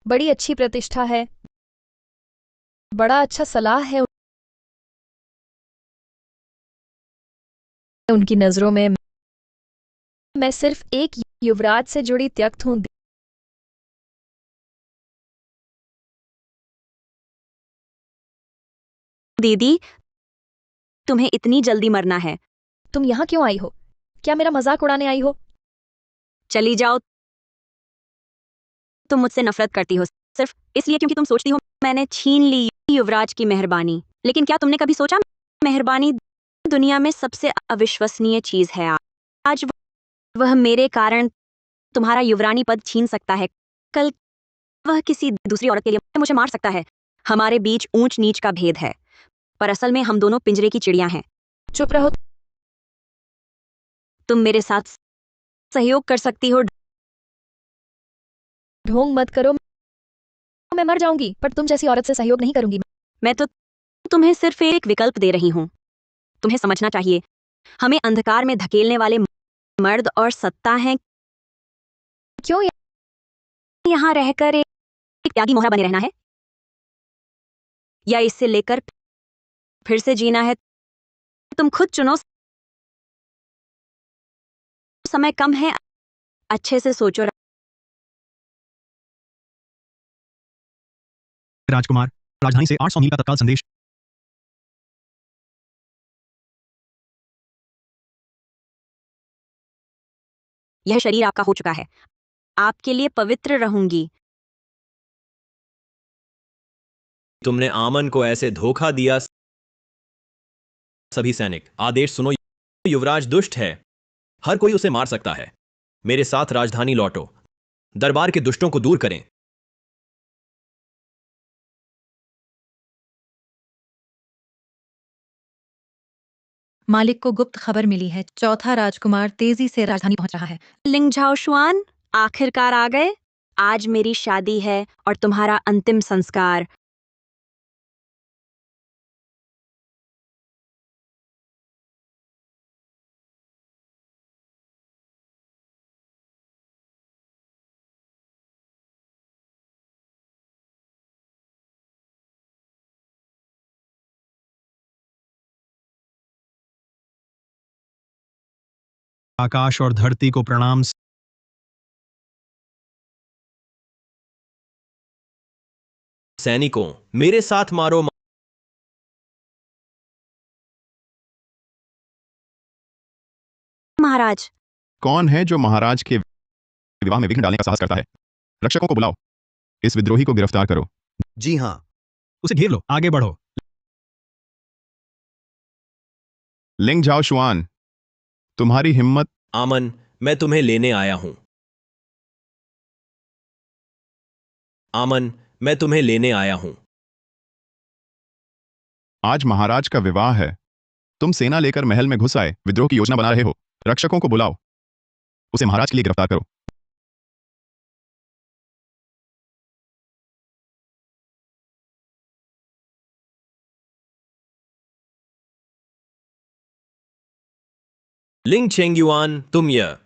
बड़ी अच्छी प्रतिष्ठा है, बड़ा अच्छा सलाह है उनकी नजरों में। मैं सिर्फ एक युवराज से जुड़ी त्यक्त हूं। दीदी, तुम्हें इतनी जल्दी मरना है? तुम यहाँ क्यों आई हो? क्या मेरा मजाक उड़ाने आई हो? चली जाओ। तुम मुझसे नफरत करती हो सिर्फ इसलिए क्योंकि तुम सोचती हो मैंने छीन ली युवराज की मेहरबानी। लेकिन क्या तुमने कभी सोचा, मेहरबानी दुनिया में सबसे अविश्वसनीय चीज है। आज वह मेरे कारण तुम्हारा युवरानी पद छीन सकता है। कल वह किसी दूसरी औरत के लिए मुझे मार सकता है। हमारे बीच ऊंच नीच का भेद है, पर असल में हम दोनों पिंजरे की चिड़िया हैं। चुप रहो। तुम मेरे साथ सहयोग कर सकती हो। ढोंग मत करो, मैं मर जाऊंगी, पर तुम जैसी औरत से सहयोग नहीं करूंगी। मैं तो तुम्हें सिर्फ एक विकल्प दे रही हूं। तुम्हें समझना चाहिए, हमें अंधकार में धकेलने वाले मर्द और सत्ता हैं। क्यों यहां रहकर एक त्यागी मोहरा बने रहना है, या इससे लेकर फिर से जीना है? तुम खुद चुनो। समय कम है, अच्छे से सोचो। राजकुमार, राजधानी से 800 मील का तत्काल संदेश। यह शरीर आपका हो चुका है, आपके लिए पवित्र रहूंगी। तुमने आमन को ऐसे धोखा दिया। सभी सैनिक, आदेश सुनो। युवराज दुष्ट है, हर कोई उसे मार सकता है। मेरे साथ राजधानी लौटो, दरबार के दुष्टों को दूर करें। मालिक को गुप्त खबर मिली है, चौथा राजकुमार तेजी से राजधानी पहुंच रहा है। लिंग झाओशुआन, आखिरकार आ गए। आज मेरी शादी है और तुम्हारा अंतिम संस्कार। आकाश और धरती को प्रणाम। सैनिकों, मेरे साथ मारो। महाराज, कौन है जो महाराज के विवाह में विघ्न डालने का साहस करता है? रक्षकों को बुलाओ, इस विद्रोही को गिरफ्तार करो। जी हाँ। उसे घेर लो, आगे बढ़ो। लिंग झाओ शुआन, तुम्हारी हिम्मत। आमन, मैं तुम्हें लेने आया हूं। आमन, मैं तुम्हें लेने आया हूं। आज महाराज का विवाह है, तुम सेना लेकर महल में घुस आए, विद्रोह की योजना बना रहे हो। रक्षकों को बुलाओ, उसे महाराज के लिए गिरफ्तार करो। लिंग चेंगयुआन, तुम यह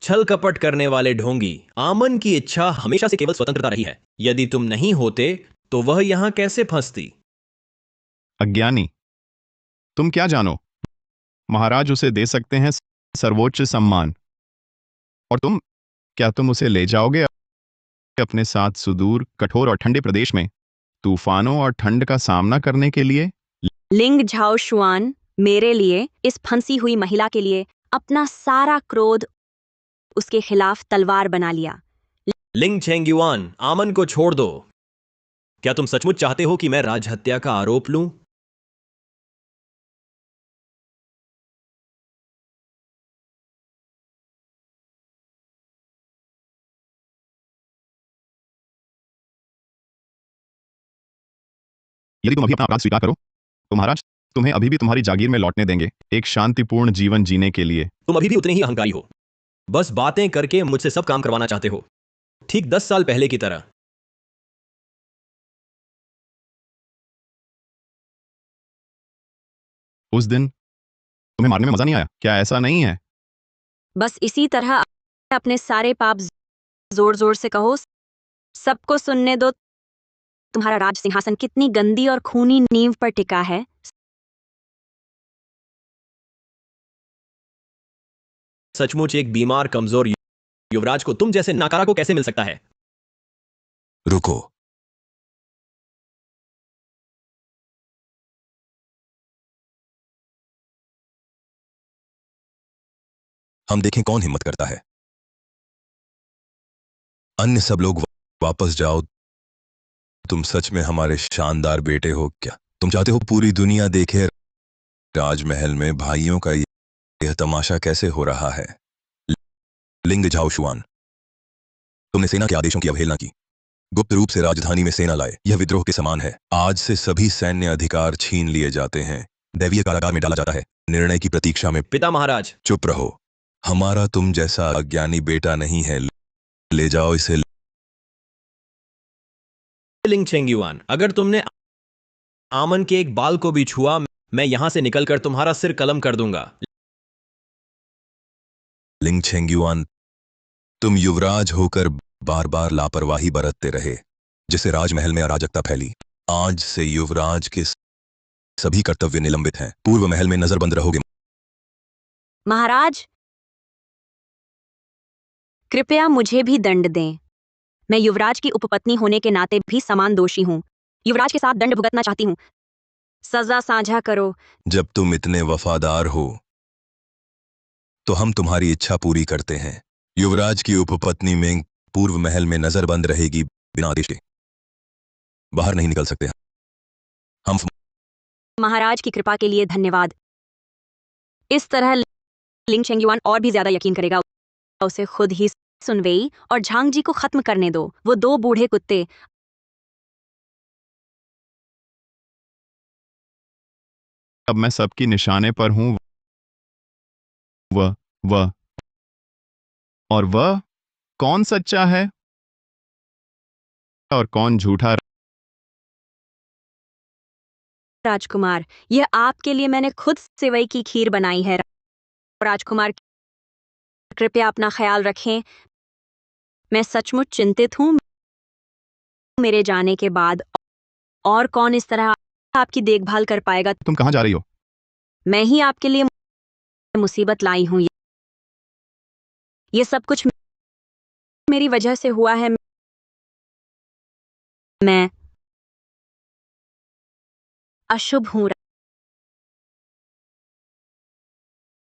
छल कपट करने वाले ढोंगी। आमन की इच्छा हमेशा से केवल स्वतंत्रता रही है। यदि तुम नहीं होते तो वह यहां कैसे फंसती? अज्ञानी, तुम क्या जानो? महाराज उसे दे सकते हैं सर्वोच्च सम्मान, और क्या तुम उसे ले जाओगे अपने साथ सुदूर, कठोर और ठंडे प्रदेश में, तूफानों और ठंड का सामना करने के लिए? लिंग झाओशुआन, मेरे लिए, इस फंसी हुई महिला के लिए, अपना सारा क्रोध उसके खिलाफ तलवार बना लिया। लिंग चेंगयुआन, आमन को छोड़ दो। क्या तुम सचमुच चाहते हो कि मैं राजहत्या का आरोप लूं? यदि तुम अभी अपना अपराध स्वीकार करो तो महाराज तुम्हें अभी भी तुम्हारी जागीर में लौटने देंगे, एक शांतिपूर्ण जीवन जीने के लिए। तुम अभी भी उतने ही अहंकारी हो। बस बातें करके मुझसे सब काम करवाना चाहते हो, ठीक 10 साल पहले की तरह। उस दिन तुम्हें मारने में मजा नहीं आया क्या? ऐसा नहीं है। बस इसी तरह अपने सारे पाप जोर जोर से कहो, सबको सुनने दो। तुम्हारा राज सिंहासन कितनी गंदी और खूनी नींव पर टिका है। सचमुच एक बीमार कमजोर युवराज को तुम जैसे नाकारा को कैसे मिल सकता है? रुको। हम देखें कौन हिम्मत करता है। अन्य सब लोग वापस जाओ। तुम सच में हमारे शानदार बेटे हो क्या? तुम चाहते हो पूरी दुनिया देखे राजमहल में भाइयों का यह तमाशा कैसे हो रहा है। लिंग झाओशुआन, तुमने सेना के आदेशों की अवहेलना की, गुप्त रूप से राजधानी में सेना लाए। यह विद्रोह के समान है। आज से सभी सैन्य अधिकार छीन लिए जाते हैं, दैवीय कारागार में डाला जाता है, निर्णय की प्रतीक्षा में। पिता महाराज, चुप रहो। हमारा तुम जैसा अज्ञानी बेटा नहीं है। ले जाओ इसे। लिंग चेंगयुआन, अगर तुमने आमन के एक बाल को भी छुआ, मैं यहां से निकलकर तुम्हारा सिर कलम कर दूंगा। लिंग चेंगयुआन, तुम युवराज होकर बार बार लापरवाही बरतते रहे, जिससे राजमहल में अराजकता फैली। आज से युवराज के सभी कर्तव्य निलंबित हैं। पूर्व महल में नजरबंद रहोगे। महाराज, कृपया मुझे भी दंड दें। मैं युवराज की उपपत्नी होने के नाते भी समान दोषी हूं। युवराज के साथ दंड भुगतना चाहती हूं। सजा साझा करो। जब तुम इतने वफादार हो तो हम तुम्हारी इच्छा पूरी करते हैं। युवराज की उपपत्नी मेंग पूर्व महल में नजरबंद रहेगी, बिना आदेश के बाहर नहीं निकल सकते। हम महाराज की कृपा के लिए धन्यवाद। इस तरह लिंग चेंगयुआन और भी ज्यादा यकीन करेगा। उसे खुद ही सुनवेई और झांग जी को खत्म करने दो। वो दो बूढ़े कुत्ते। अब मैं सबकी निशाने पर हूं। वह और वह कौन सच्चा है और कौन झूठा? राजकुमार, यह आपके लिए मैंने खुद सेवई की खीर बनाई है। राजकुमार, कृपया अपना ख्याल रखें। मैं सचमुच चिंतित हूं। मेरे जाने के बाद और कौन इस तरह आपकी देखभाल कर पाएगा? तुम कहां जा रही हो? मैं ही आपके लिए मुसीबत लाई हूं। ये सब कुछ मेरी वजह से हुआ है। मैं अशुभ हूं।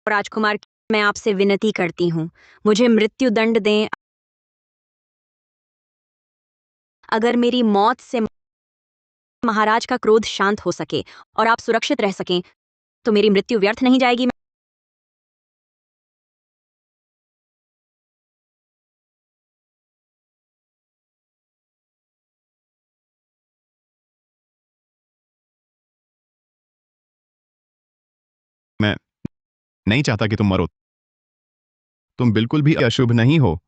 राजकुमार, मैं आपसे विनती करती हूं, मुझे मृत्यु दंड दें। अगर मेरी मौत से महाराज का क्रोध शांत हो सके और आप सुरक्षित रह सकें, तो मेरी मृत्यु व्यर्थ नहीं जाएगी। मैं नहीं चाहता कि तुम मरो। तुम बिल्कुल भी अशुभ नहीं हो।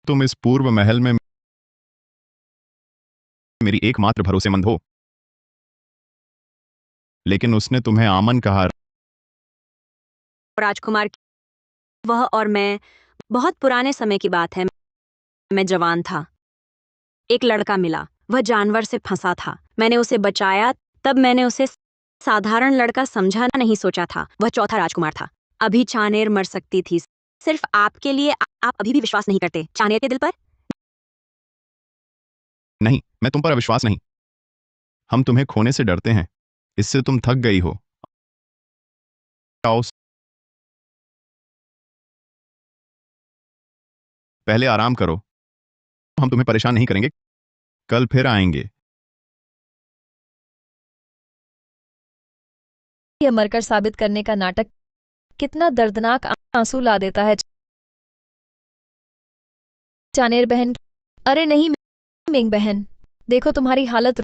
तुम इस पूर्व महल में मेरी एकमात्र भरोसेमंद हो। लेकिन उसने तुम्हें आमन कहा। राजकुमार, वह और मैं बहुत पुराने समय की बात है। मैं जवान था। एक लड़का मिला। वह जानवर से फंसा था। मैंने उसे बचाया। तब मैंने उसे साधारण लड़का समझा नहीं सोचा था। वह चौथा राजकुमार था। अभी चानेर मर सकती थी। सिर्फ आपके लिए। आप अभी भी विश्वास नहीं करते चानेर के दिल पर? नहीं, मैं तुम पर अविश्वास नहीं। हम तुम्हें खोने से डरते हैं। इससे तुम थक गई हो। आओ, पहले आराम करो। हम तुम्हें परेशान नहीं करेंगे। कल फिर आएंगे। यह मरकर साबित करने का नाटक कितना दर्दनाक आंसू ला देता है। चानेर बहन, अरे नहीं मेंग बहन, देखो तुम्हारी हालत।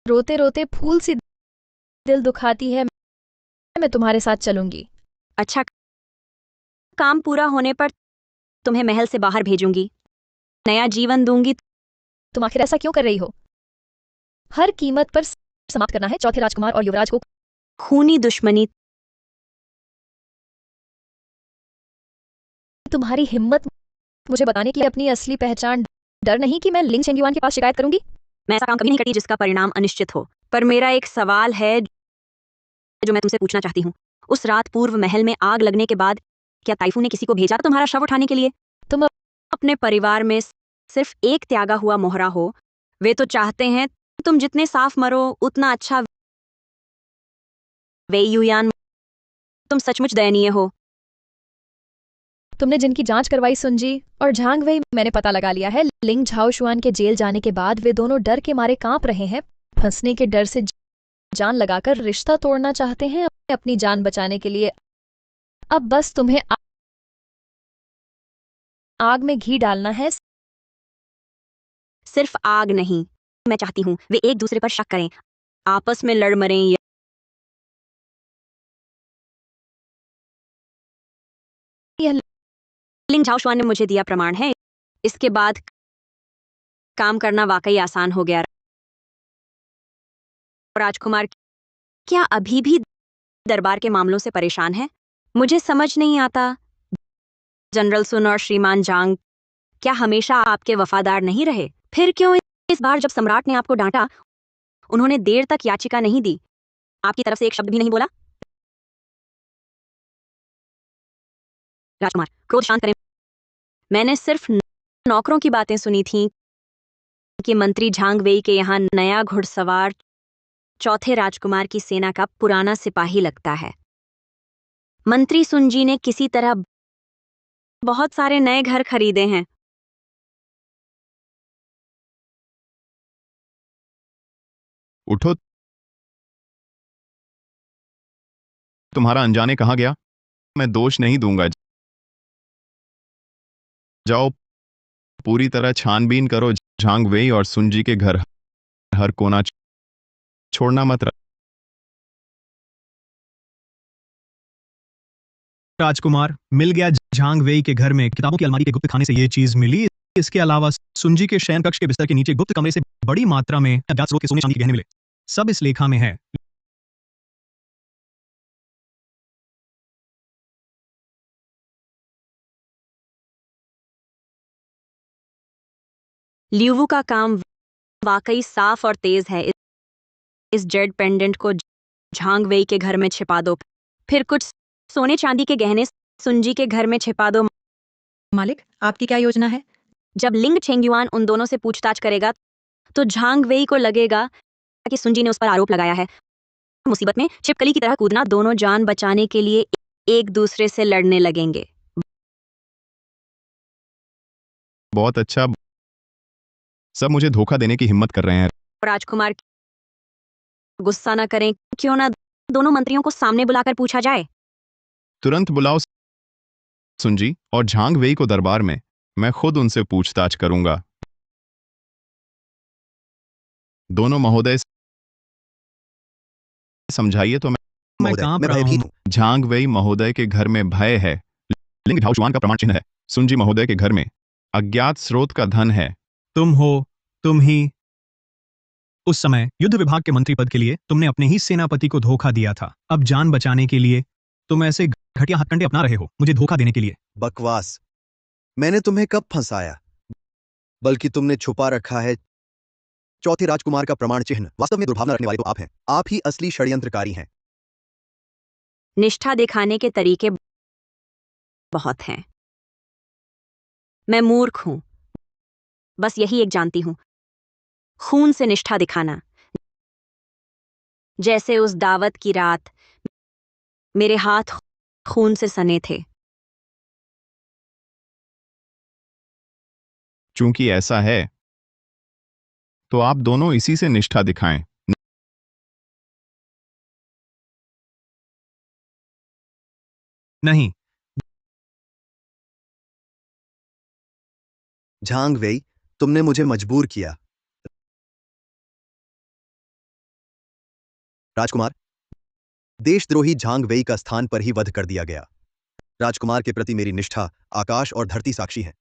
रोते रोते फूल सी दिल दुखाती है। मैं तुम्हारे साथ चलूंगी। अच्छा, काम पूरा होने पर तुम्हें महल से बाहर भेजूंगी, नया जीवन दूंगी। तुम आखिर ऐसा क्यों कर रही हो? हर कीमत पर समाप्त करना है चौथे राजकुमार और युवराज को। खूनी दुश्मनी। तुम्हारी हिम्मत मुझे बताने की अपनी असली पहचान। डर नहीं कि मैं लिंग चेंगयुआन के पास शिकायत करूंगी? मैं ऐसा काम कभी नहीं करती जिसका परिणाम अनिश्चित हो। पर मेरा एक सवाल है जो मैं तुमसे पूछना चाहती हूँ। उस रात पूर्व महल में आग लगने के बाद क्या ताइफू ने किसी को भेजा था तुम्हारा शव उठाने के लिए? तुम अपने परिवार में सिर्फ एक त्यागा हुआ मोहरा हो। वे तो चाहते हैं तुम जितने साफ मरो उतना अच्छा। वे युयान, तुम सचमुच दयनीय हो। तुमने जिनकी जांच करवाई सुनजी और झांग वेई, मैंने पता लगा लिया है। लिंग झाओशुआन के जेल जाने के बाद वे दोनों डर के मारे कांप रहे हैं। फंसने के डर से जान लगाकर रिश्ता तोड़ना चाहते हैं अपनी जान बचाने के लिए। अब बस तुम्हें आग में घी डालना है। सिर्फ आग नहीं, मैं चाहती हूँ वे एक दूसरे पर शक करें, आपस में लड़ मरें। यह लिंग झाओशुआन ने मुझे दिया प्रमाण है। इसके बाद काम करना वाकई आसान हो गया। राजकुमार क्या अभी भी दरबार के मामलों से परेशान है? मुझे समझ नहीं आता। जनरल सुन और श्रीमान जांग क्या हमेशा आपके वफादार नहीं रहे? फिर क्यों इस बार जब सम्राट ने आपको डांटा उन्होंने देर तक याचिका नहीं दी, आपकी तरफ से एक शब्द भी नहीं बोला? राजकुमार क्रोध शांत करें। मैंने सिर्फ नौकरों की बातें सुनी थीं कि मंत्री झांग वेई के यहाँ नया घुड़सवार चौथे राजकुमार की सेना का पुराना सिपाही लगता है। मंत्री सुनजी ने किसी तरह बहुत सारे नए घर खरीदे हैं। उठो। तुम्हारा अनजाने कहाँ गया? मैं दोष नहीं दूंगा। जाओ, पूरी तरह छानबीन करो। झांग वेई और सुनजी के घर हर कोना छोड़ना मत। राजकुमार मिल गया। झांग वेई के घर में किताबों की अलमारी के गुप्त खाने से ये चीज मिली। इसके अलावा सुनजी के शयन कक्ष के बिस्तर के नीचे गुप्त कमरे से बड़ी मात्रा में अज्ञात स्रोत के सोने चांदी के गहने मिले। सब इस लेखा में है। ल्यूवू का काम वाकई साफ और तेज है। इस जेड पेंडेंट को झांग वेई के घर में छिपा दो। फिर कुछ सोने चांदी के गहने सुनजी के घर में छिपा दो। मालिक, आपकी क्या योजना है? जब लिंग चेंगयुआन उन दोनों से पूछताछ करेगा तो झांग वेई को लगेगा कि सुनजी ने उस पर आरोप लगाया है। मुसीबत में छिपकली की तरह कूदना। दोनों जान बचाने के लिए एक दूसरे से लड़ने लगेंगे। बहुत अच्छा। सब मुझे धोखा देने की हिम्मत कर रहे हैं। राजकुमार गुस्सा न करें। क्यों ना दोनों मंत्रियों को सामने बुलाकर पूछा जाए? तुरंत बुलाओ सुनजी और झांग वेई को दरबार में। मैं खुद उनसे पूछताछ करूंगा। दोनों महोदय समझाइए तो मैं कांप रहा हूं। झांग वेई महोदय के घर में भय है। लिंग झाओशुआन का प्रमाण चिन्ह है। सुनजी महोदय के घर में अज्ञात स्रोत का धन है। तुम ही उस समय युद्ध विभाग के मंत्री पद के लिए तुमने अपने ही सेनापति को धोखा दिया था। अब जान बचाने के लिए तुम ऐसे घटिया हथकंडे अपना रहे हो, मुझे धोखा देने के लिए। बकवास। मैंने तुम्हें कब फंसाया? बल्कि तुमने छुपा रखा है चौथे राजकुमार का प्रमाण चिन्ह। वास्तव में दुर्भावना रखने वाले तो आप हैं। आप ही असली षड्यंत्रकारी हैं। निष्ठा दिखाने के तरीके बहुत हैं। मैं मूर्ख हूं, बस यही एक जानती हूं। खून से निष्ठा दिखाना। जैसे उस दावत की रात मेरे हाथ खून से सने थे। चूंकि ऐसा है तो आप दोनों इसी से निष्ठा दिखाएं। नहीं। झांग वेई, तुमने मुझे मजबूर किया। राजकुमार, देशद्रोही झांग वेई का स्थान पर ही वध कर दिया गया। राजकुमार के प्रति मेरी निष्ठा आकाश और धरती साक्षी है।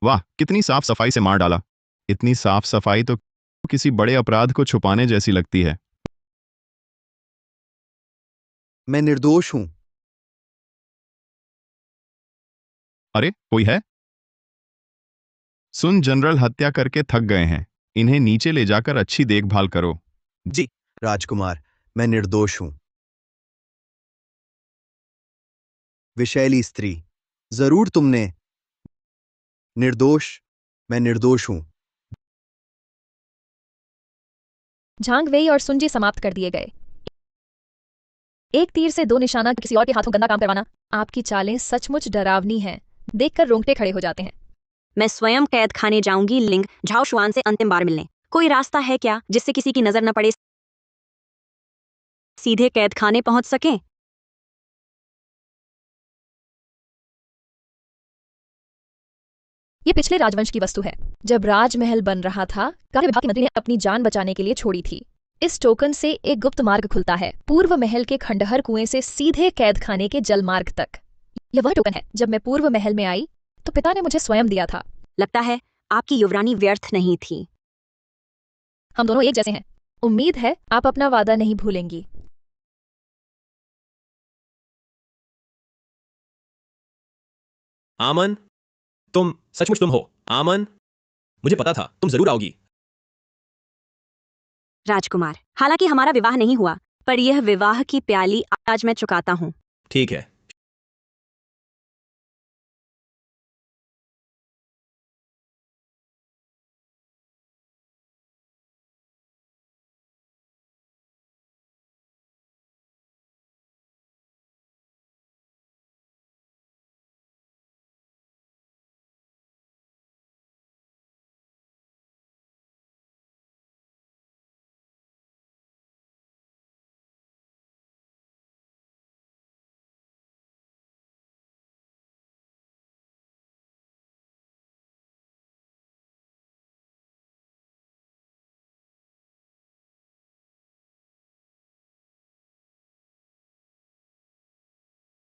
वाह, कितनी साफ सफाई से मार डाला। इतनी साफ सफाई तो किसी बड़े अपराध को छुपाने जैसी लगती है। मैं निर्दोष हूं। अरे, कोई है? सुन, जनरल हत्या करके थक गए हैं। इन्हें नीचे ले जाकर अच्छी देखभाल करो। जी राजकुमार, मैं निर्दोष हूं। विषैली स्त्री, जरूर तुमने। निर्दोष, मैं निर्दोष हूं। झांग वेई और सुनजी समाप्त कर दिए गए। एक तीर से दो निशाना, किसी और के हाथों गंदा काम करवाना। आपकी चालें सचमुच डरावनी हैं। देखकर रोंगटे खड़े हो जाते हैं। मैं स्वयं कैद खाने जाऊंगी लिंग झाओ शुआन से अंतिम बार मिलने। कोई रास्ता है क्या जिससे किसी की नजर न पड़े, सीधे कैद खाने पहुंच सकें? ये पिछले राजवंश की वस्तु है। जब राजमहल बन रहा था, कार्य विभाग की मंत्री ने अपनी जान बचाने के लिए छोड़ी थी। इस टोकन से एक गुप्त मार्ग खुलता है, पूर्व महल के खंडहर कुएं से सीधे कैद खाने के जल मार्ग तक। यह वह टोकन है जब मैं पूर्व महल में आई तो पिता ने मुझे स्वयं दिया था। लगता है आपकी युवरानी व्यर्थ नहीं थी। हम दोनों एक जैसे हैं। उम्मीद है आप अपना वादा नहीं भूलेंगी। आमन, तुम सचमुच तुम हो। आमन, मुझे पता था तुम जरूर आओगी। राजकुमार, हालांकि हमारा विवाह नहीं हुआ, पर यह विवाह की प्याली आज मैं चुकाता हूं। ठीक है।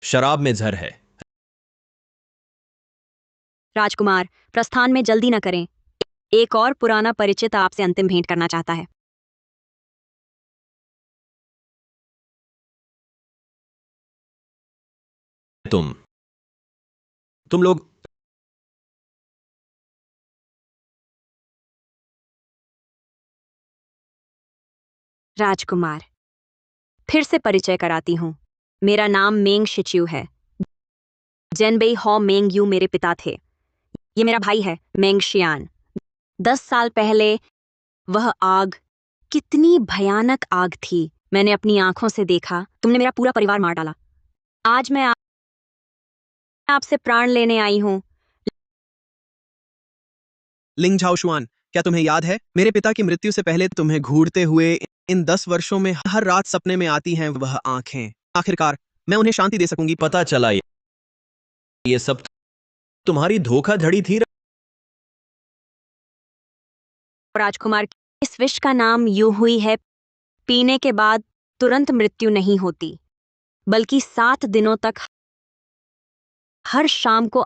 शराब में जहर है। राजकुमार, प्रस्थान में जल्दी न करें। एक और पुराना परिचित आपसे अंतिम भेंट करना चाहता है। तुम लोग राजकुमार, फिर से परिचय कराती हूं। मेरा नाम मेंग शिच्यू है। जेनबेई हॉ मेंग यू मेरे पिता थे। ये मेरा भाई है मेंग शियान। 10 साल पहले वह आग, कितनी भयानक आग थी, मैंने अपनी आंखों से देखा। तुमने मेरा पूरा परिवार मार डाला। आज मैं आपसे प्राण लेने आई हूं। लिंग झाओ शुआन, क्या तुम्हें याद है मेरे पिता की मृत्यु से पहले तुम्हें घूरते हुए इन 10 वर्षों में हर रात सपने में आती हैं वह आंखें। आखिरकार मैं उन्हें शांति दे सकूंगी। पता चला ये सब तुम्हारी धोखाधड़ी थी। राजकुमार, इस विष का नाम यूं हुई है, पीने के बाद तुरंत मृत्यु नहीं होती, बल्कि 7 दिनों तक हर शाम को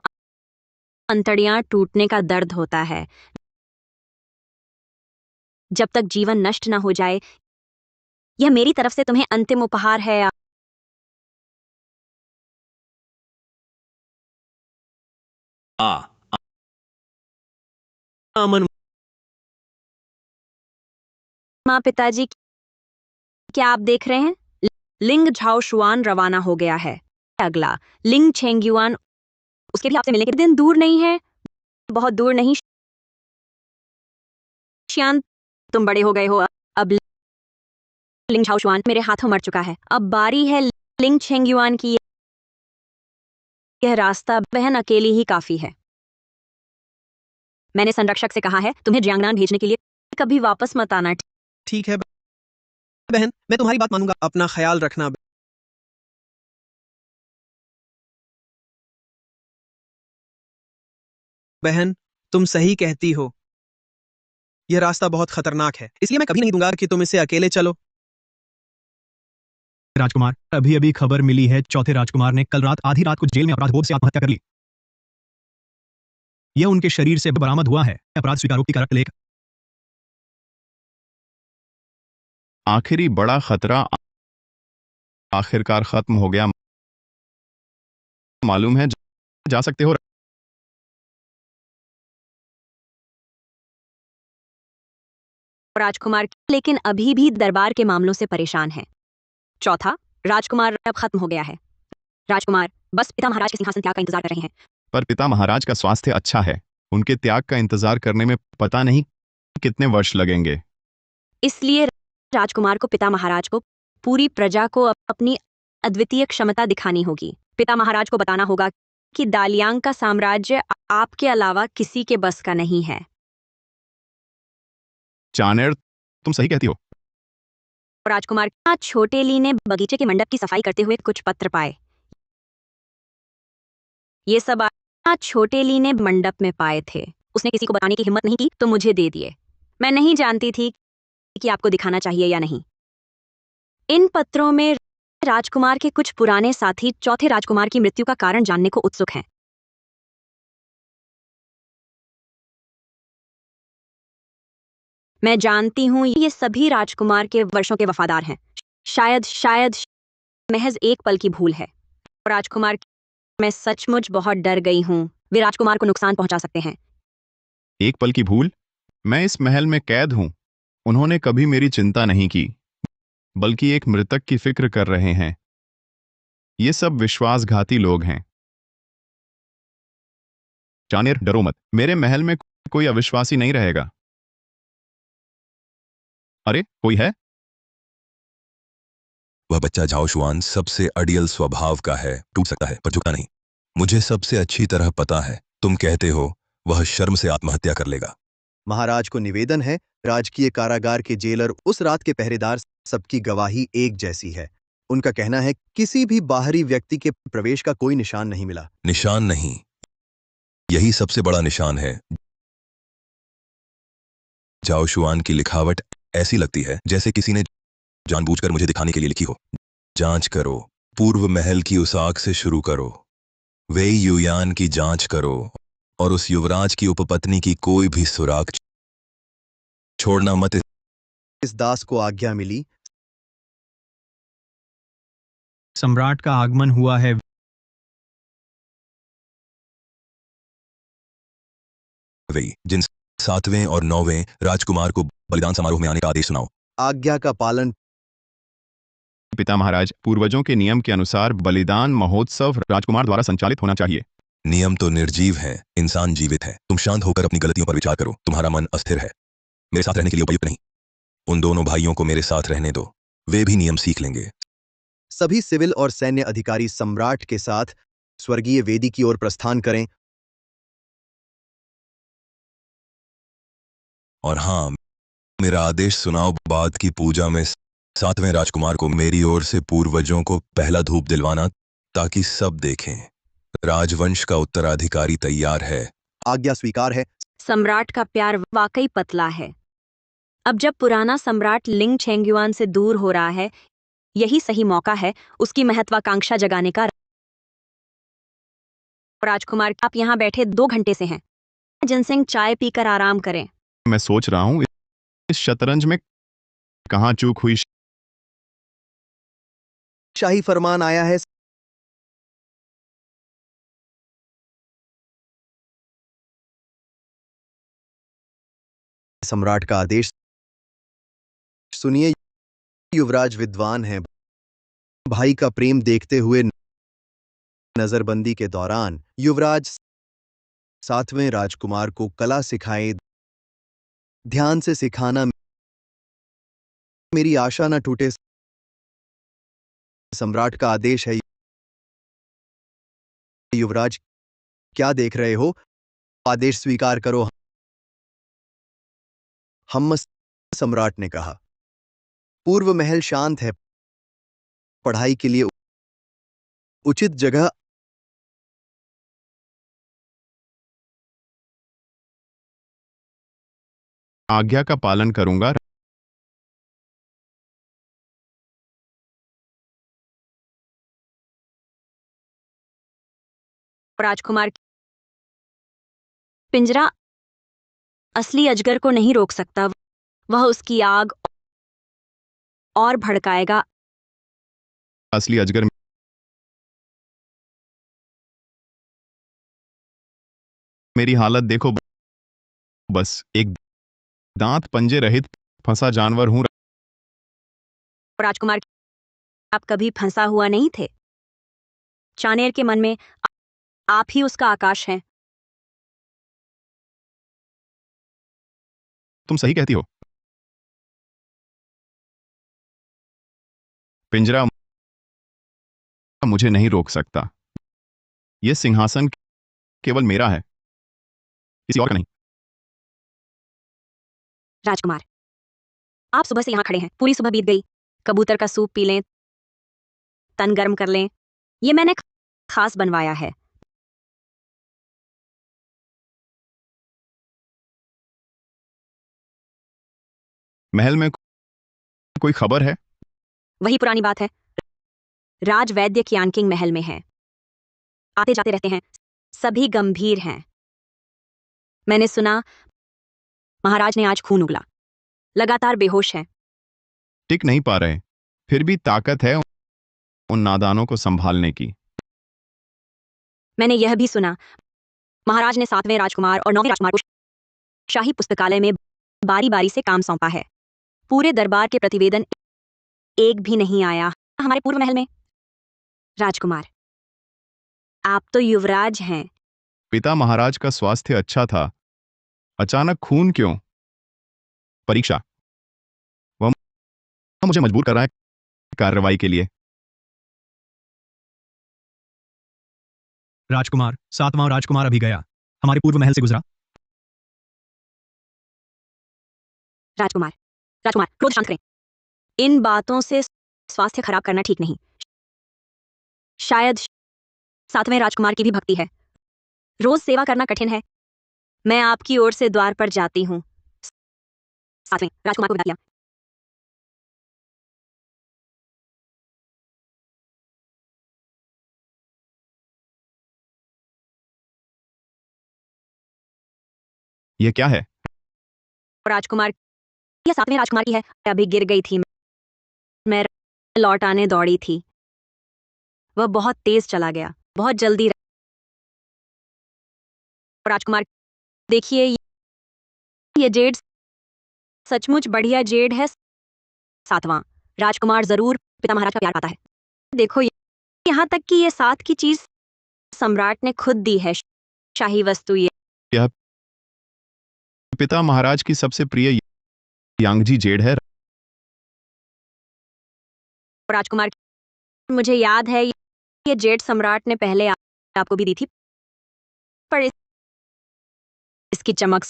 अंतड़ियां टूटने का दर्द होता है। जब तक जीवन नष्ट न हो जाए, यह मेरी तरफ से तुम्हें अंतिम उपहार है। आमन, माँ, पिताजी, क्या आप देख रहे हैं? लिंग झाओ शुआन रवाना हो गया है। अगला लिंग छेंगयुआन, उसके भी आपसे मिलने के दिन दूर नहीं है, बहुत दूर नहीं। शियान, तुम बड़े हो गए हो। अब लिंग झाओ शुआन मेरे हाथों मर चुका है। अब बारी है लिंग छेंगयुआन की। यह रास्ता बहन अकेली ही काफी है। मैंने संरक्षक से कहा है तुम्हें जियांगनान भेजने के लिए। कभी वापस मत आना। ठीक है बहन, मैं तुम्हारी बात मानूंगा। अपना ख्याल रखना। बहन, तुम सही कहती हो। यह रास्ता बहुत खतरनाक है, इसलिए मैं कभी नहीं दूंगा कि तुम इसे अकेले चलो। राजकुमार, अभी अभी खबर मिली है चौथे राजकुमार ने कल रात आधी रात को जेल में अपराध बोध से आत्महत्या कर ली। यह उनके शरीर से बरामद हुआ है। अपराध स्वीकारोक्ति का रक्त लेख। आखिरी बड़ा खतरा आखिरकार खत्म हो गया। मालूम है, जा सकते हो। राजकुमार लेकिन अभी भी दरबार के मामलों से परेशान है। चौथा राजकुमार अब खत्म हो गया है। राजकुमार बस पिता महाराज के सिंहासन त्याग का इंतजार कर रहे हैं। पर पिता महाराज का स्वास्थ्य अच्छा है। उनके त्याग का इंतजार करने में पता नहीं कितने वर्ष लगेंगे। इसलिए राजकुमार को पिता महाराज को पूरी प्रजा को अपनी अद्वितीय क्षमता दिखानी होगी। पिता महाराज को बताना होगा कि दालियांग का साम्राज्य आपके अलावा किसी के बस का नहीं है। चानेर, तुम सही कहती हो। राजकुमार आज छोटे ली ने बगीचे के मंडप की सफाई करते हुए कुछ पत्र पाए। ये सब आज छोटे ली ने मंडप में पाए थे। उसने किसी को बताने की हिम्मत नहीं की तो मुझे दे दिए। मैं नहीं जानती थी कि आपको दिखाना चाहिए या नहीं। इन पत्रों में राजकुमार के कुछ पुराने साथी चौथे राजकुमार की मृत्यु का कारण जानने को उत्सुक हैं। मैं जानती हूं ये सभी राजकुमार के वर्षों के वफादार हैं। शायद महज एक पल की भूल है। राजकुमार, मैं सचमुच बहुत डर गई हूं। वे राजकुमार को नुकसान पहुंचा सकते हैं। एक पल की भूल? मैं इस महल में कैद हूं। उन्होंने कभी मेरी चिंता नहीं की, बल्कि एक मृतक की फिक्र कर रहे हैं। ये सब विश्वासघाती लोग हैं। चानेर, डरो मत। मेरे महल में कोई अविश्वासी नहीं रहेगा। अरे, कोई है? वह बच्चा झाओ शुआन सबसे अड़ियल स्वभाव का है, टूट सकता है पर झुकता नहीं। मुझे सबसे अच्छी तरह पता है। तुम कहते हो वह शर्म से आत्महत्या कर लेगा। महाराज को निवेदन है, राजकीय कारागार के जेलर उस रात के पहरेदार, सबकी गवाही एक जैसी है। उनका कहना है किसी भी बाहरी व्यक्ति के प्रवेश का कोई निशान नहीं मिला। निशान नहीं, यही सबसे बड़ा निशान है। झाओ शुआन की लिखावट ऐसी लगती है जैसे किसी ने जानबूझकर मुझे दिखाने के लिए लिखी हो। जांच करो, पूर्व महल की उस आग से शुरू करो। वेई युयान की जांच करो और उस युवराज की उपपत्नी की कोई भी सुराग छोड़ना मत। इस दास को आज्ञा मिली। सम्राट का आगमन हुआ है। वेई, जिन 7वें और 9वें राजकुमार को बलिदान समारोह में आने का आदेश सुनाओ। आज्ञा का पालन। पिता महाराज, पूर्वजों के नियम के अनुसार बलिदान महोत्सव राजकुमार द्वारा संचालित होना चाहिए। नियम तो निर्जीव हैं, इंसान जीवित है। तुम शांत होकर अपनी गलतियों पर विचार करो। तुम्हारा मन अस्थिर है, मेरे साथ रहने के लिए उपयुक्त नहीं। उन दोनों भाइयों को मेरे साथ रहने दो, वे भी नियम सीख लेंगे। सभी सिविल और सैन्य अधिकारी सम्राट के साथ स्वर्गीय वेदी की ओर प्रस्थान करें। और हाँ, मेरा आदेश सुनाओ, बाद की पूजा में 7वें राजकुमार को मेरी ओर से पूर्वजों को पहला धूप दिलवाना, ताकि सब देखें राजवंश का उत्तराधिकारी तैयार है। आज्ञा स्वीकार है। सम्राट का प्यार वाकई पतला है। अब जब पुराना सम्राट लिंग छेंगयुआन से दूर हो रहा है, यही सही मौका है उसकी महत्वाकांक्षा जगाने का। राजकुमार, आप यहाँ बैठे 2 घंटे से हैं। जिनसिंह, चाय पीकर आराम करें। मैं सोच रहा हूं इस शतरंज में कहां चूक हुई। शाही फरमान आया है। सम्राट का आदेश सुनिए। युवराज विद्वान हैं। भाई का प्रेम देखते हुए नजरबंदी के दौरान युवराज 7वें राजकुमार को कला सिखाए। ध्यान से सिखाना, मेरी आशा न टूटे। सम्राट का आदेश है। युवराज, क्या देख रहे हो? आदेश स्वीकार करो। हमस, सम्राट ने कहा। पूर्व महल शांत है। पढ़ाई के लिए उचित जगह। आज्ञा का पालन करूंगा। राजकुमार, पिंजरा असली अजगर को नहीं रोक सकता। वह उसकी आग और भड़काएगा। असली अजगर मेरी हालत देखो, बस एक दांत पंजे रहित फंसा जानवर हूं। राजकुमार, आप कभी फंसा हुआ नहीं थे। चाणेर के मन में आप ही उसका आकाश हैं। तुम सही कहती हो। पिंजरा मुझे नहीं रोक सकता। यह सिंहासन केवल मेरा है, किसी और का नहीं। राजकुमार, आप सुबह से यहां खड़े हैं। पूरी सुबह बीत गई। कबूतर का सूप पी लें, तन गर्म कर लें। ये मैंने खास बनवाया है। महल में कोई खबर है? वही पुरानी बात है। राज वैद्य कियांकिंग महल में है। आते जाते रहते हैं। सभी गंभीर हैं। मैंने सुना महाराज ने आज खून उगला। लगातार बेहोश है। टिक नहीं पा रहे, फिर भी ताकत है उन नादानों को संभालने की। मैंने यह भी सुना महाराज ने 7वें राजकुमार और 9वें राजकुमार को शाही पुस्तकालय में बारी बारी से काम सौंपा है। पूरे दरबार के प्रतिवेदन एक भी नहीं आया हमारे पूर्व महल में। राजकुमार, आप तो युवराज हैं। पिता महाराज का स्वास्थ्य अच्छा था, अचानक खून क्यों? परीक्षा। वह मुझे मजबूर कर रहा है कार्रवाई के लिए। राजकुमार, 7वां राजकुमार अभी गया, हमारे पूर्व महल से गुजरा। राजकुमार, राजकुमार, क्रोध शांत करें। इन बातों से स्वास्थ्य खराब करना ठीक नहीं। शायद 7वें राजकुमार की भी भक्ति है। रोज सेवा करना कठिन है। मैं आपकी ओर से द्वार पर जाती हूँ। 7वें राजकुमार को विदा किया। यह क्या है? राजकुमार, यह 7वें राजकुमार की है। अभी गिर गई थी। मैं लौट आने दौड़ी थी। वह बहुत तेज चला गया, बहुत जल्दी। राजकुमार, देखिए ये जेड सचमुच बढ़िया जेड है। 7वां राजकुमार जरूर पिता महाराज का प्यार पाता है। देखो यहाँ तक कि ये 7 की चीज सम्राट ने खुद दी है। शाही वस्तु ये। यह पिता महाराज की सबसे प्रिय यांगजी जेड है। राजकुमार, मुझे याद है ये जेड सम्राट ने पहले आपको भी दी थी, पर इसकी चमक।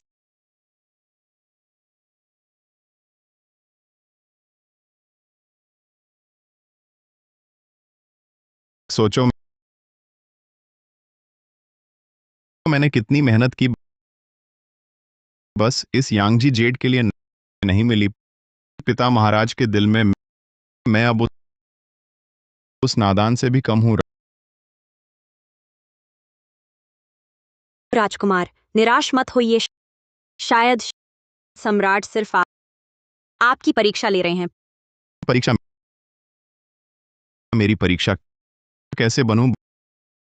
सोचो मैंने कितनी मेहनत की, बस इस यांगजी जेड के लिए नहीं मिली। पिता महाराज के दिल में मैं अब उस नादान से भी कम हूं। राजकुमार, निराश मत होइए। शायद सम्राट सिर्फ आपकी परीक्षा ले रहे हैं। परीक्षा? मेरी परीक्षा? कैसे बनूं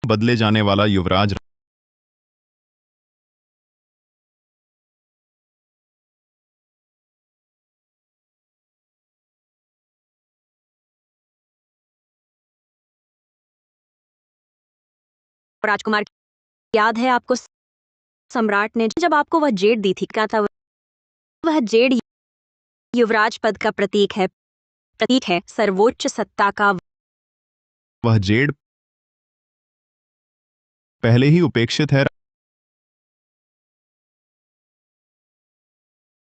बदले जाने वाला युवराज? राजकुमार, याद है आपको सम्राट ने जब आपको वह जेड दी थी, क्या था वह जेड युवराज पद का प्रतीक है सर्वोच्च सत्ता का। वह जेड पहले ही उपेक्षित है।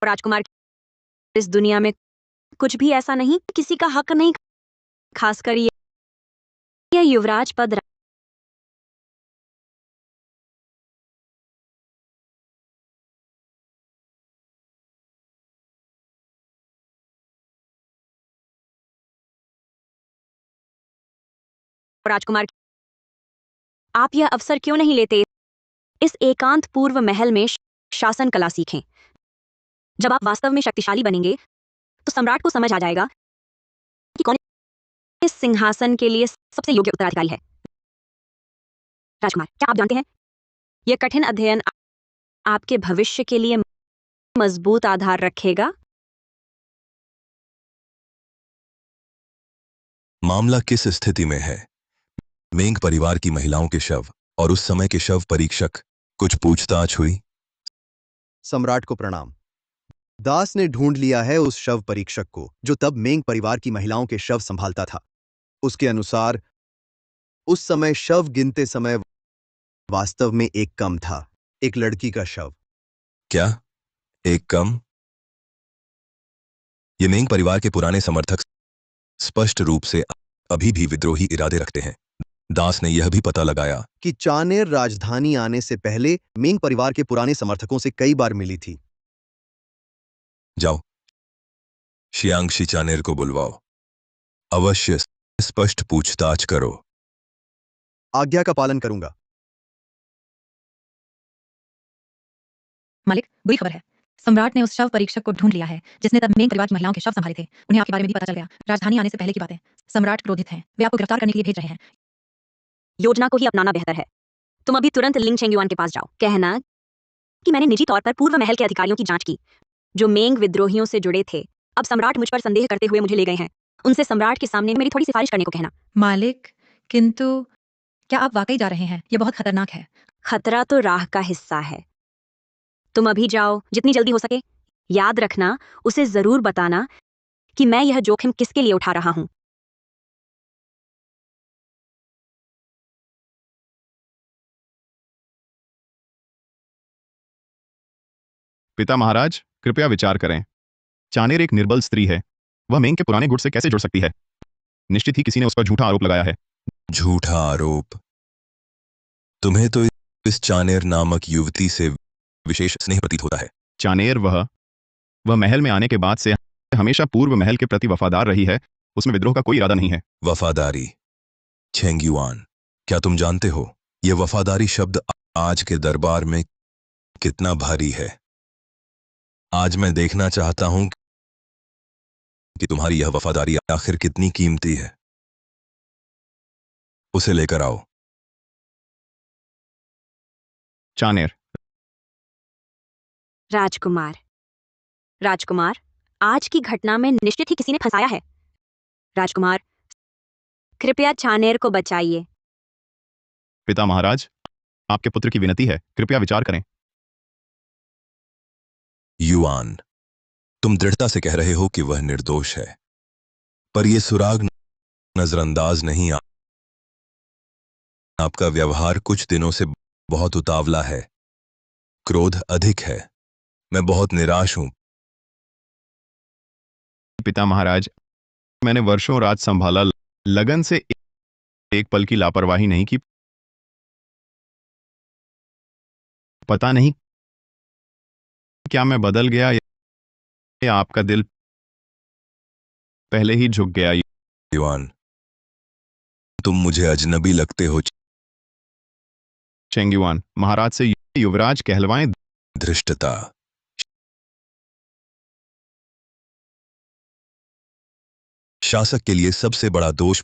राजकुमार, इस दुनिया में कुछ भी ऐसा नहीं, किसी का हक नहीं, खासकर यह युवराज पद। राजकुमार, आप यह अवसर क्यों नहीं लेते? इस एकांत पूर्व महल में शासन कला सीखें। जब आप वास्तव में शक्तिशाली बनेंगे तो सम्राट को समझ आ जाएगा कि कौन इस सिंहासन के लिए सबसे योग्य उत्तराधिकारी है। राजकुमार, क्या आप जानते हैं, यह कठिन अध्ययन आपके भविष्य के लिए मजबूत आधार रखेगा। मामला किस स्थिति में है? मेंग परिवार की महिलाओं के शव और उस समय के शव परीक्षक, कुछ पूछताछ हुई? सम्राट को प्रणाम। दास ने ढूंढ लिया है उस शव परीक्षक को जो तब मेंग परिवार की महिलाओं के शव संभालता था। उसके अनुसार उस समय शव गिनते समय वास्तव में एक कम था, एक लड़की का शव। क्या एक कम? ये मेंग परिवार के पुराने समर्थक स्पष्ट रूप से अभी भी विद्रोही इरादे रखते हैं। दास ने यह भी पता लगाया कि चानेर राजधानी आने से पहले मेंग परिवार के पुराने समर्थकों से कई बार मिली थी। जाओ, शियांगशी चानेर को बुलवाओ। अवश्य स्पष्ट पूछताछ करो। आज्ञा का पालन करूंगा। मालिक, बुरी खबर है। सम्राट ने उस शव परीक्षक को ढूंढ लिया है जिसने तब मेंग परिवार की महिलाओं के शव संभाले थे। उन्हें आपके बारे में भी पता चल गया। राजधानी आने से पहले की बातें। सम्राट क्रोधित हैं। वे आपको गिरफ्तार करने के लिए भेज रहे हैं। योजना को ही अपनाना बेहतर है। तुम अभी तुरंत लिंग चेंगयुआन के पास जाओ। कहना कि मैंने निजी तौर पर पूर्व महल के अधिकारियों की जांच की जो मेंग विद्रोहियों से जुड़े थे। अब सम्राट मुझ पर संदेह करते हुए मुझे ले गए हैं। उनसे सम्राट के सामने मेरी थोड़ी सिफारिश करने को कहना। मालिक, किंतु क्या आप वाकई जा रहे हैं? यह बहुत खतरनाक है। खतरा तो राह का हिस्सा है। तुम अभी जाओ, जितनी जल्दी हो सके। याद रखना, उसे जरूर बताना कि मैं यह जोखिम किसके लिए उठा रहा हूं। पिता महाराज, कृपया विचार करें। चानेर एक निर्बल स्त्री है। वह मेंग के पुराने गुट से कैसे जुड़ सकती है? निश्चित ही किसी ने उस पर झूठा आरोप लगाया है। झूठा आरोप? तुम्हें तो इस चानेर नामक युवती से विशेष स्नेह प्रतीत होता है। चानेर वह महल में आने के बाद से हमेशा पूर्व महल के प्रति वफादार रही है। उसमें विद्रोह का कोई इरादा नहीं है। वफादारी? चेंगयुआन, क्या तुम जानते हो यह वफादारी शब्द आज के दरबार में कितना भारी है? आज मैं देखना चाहता हूं कि तुम्हारी यह वफादारी आखिर कितनी कीमती है। उसे लेकर आओ। चानेर। राजकुमार, राजकुमार, आज की घटना में निश्चित ही किसी ने फंसाया है। राजकुमार, कृपया चानेर को बचाइए। पिता महाराज, आपके पुत्र की विनती है, कृपया विचार करें। युआन, तुम दृढ़ता से कह रहे हो कि वह निर्दोष है, पर यह सुराग नजरअंदाज नहीं। आपका व्यवहार कुछ दिनों से बहुत उतावला है, क्रोध अधिक है। मैं बहुत निराश हूं। पिता महाराज, मैंने वर्षों राज संभाला, लगन से एक पल की लापरवाही नहीं की। पता नहीं क्या मैं बदल गया या आपका दिल पहले ही झुक गया। युआन, तुम मुझे अजनबी लगते हो। चेंगयुआन, महाराज से युवराज कहलवाएं। धृष्टता। शासक के लिए सबसे बड़ा दोष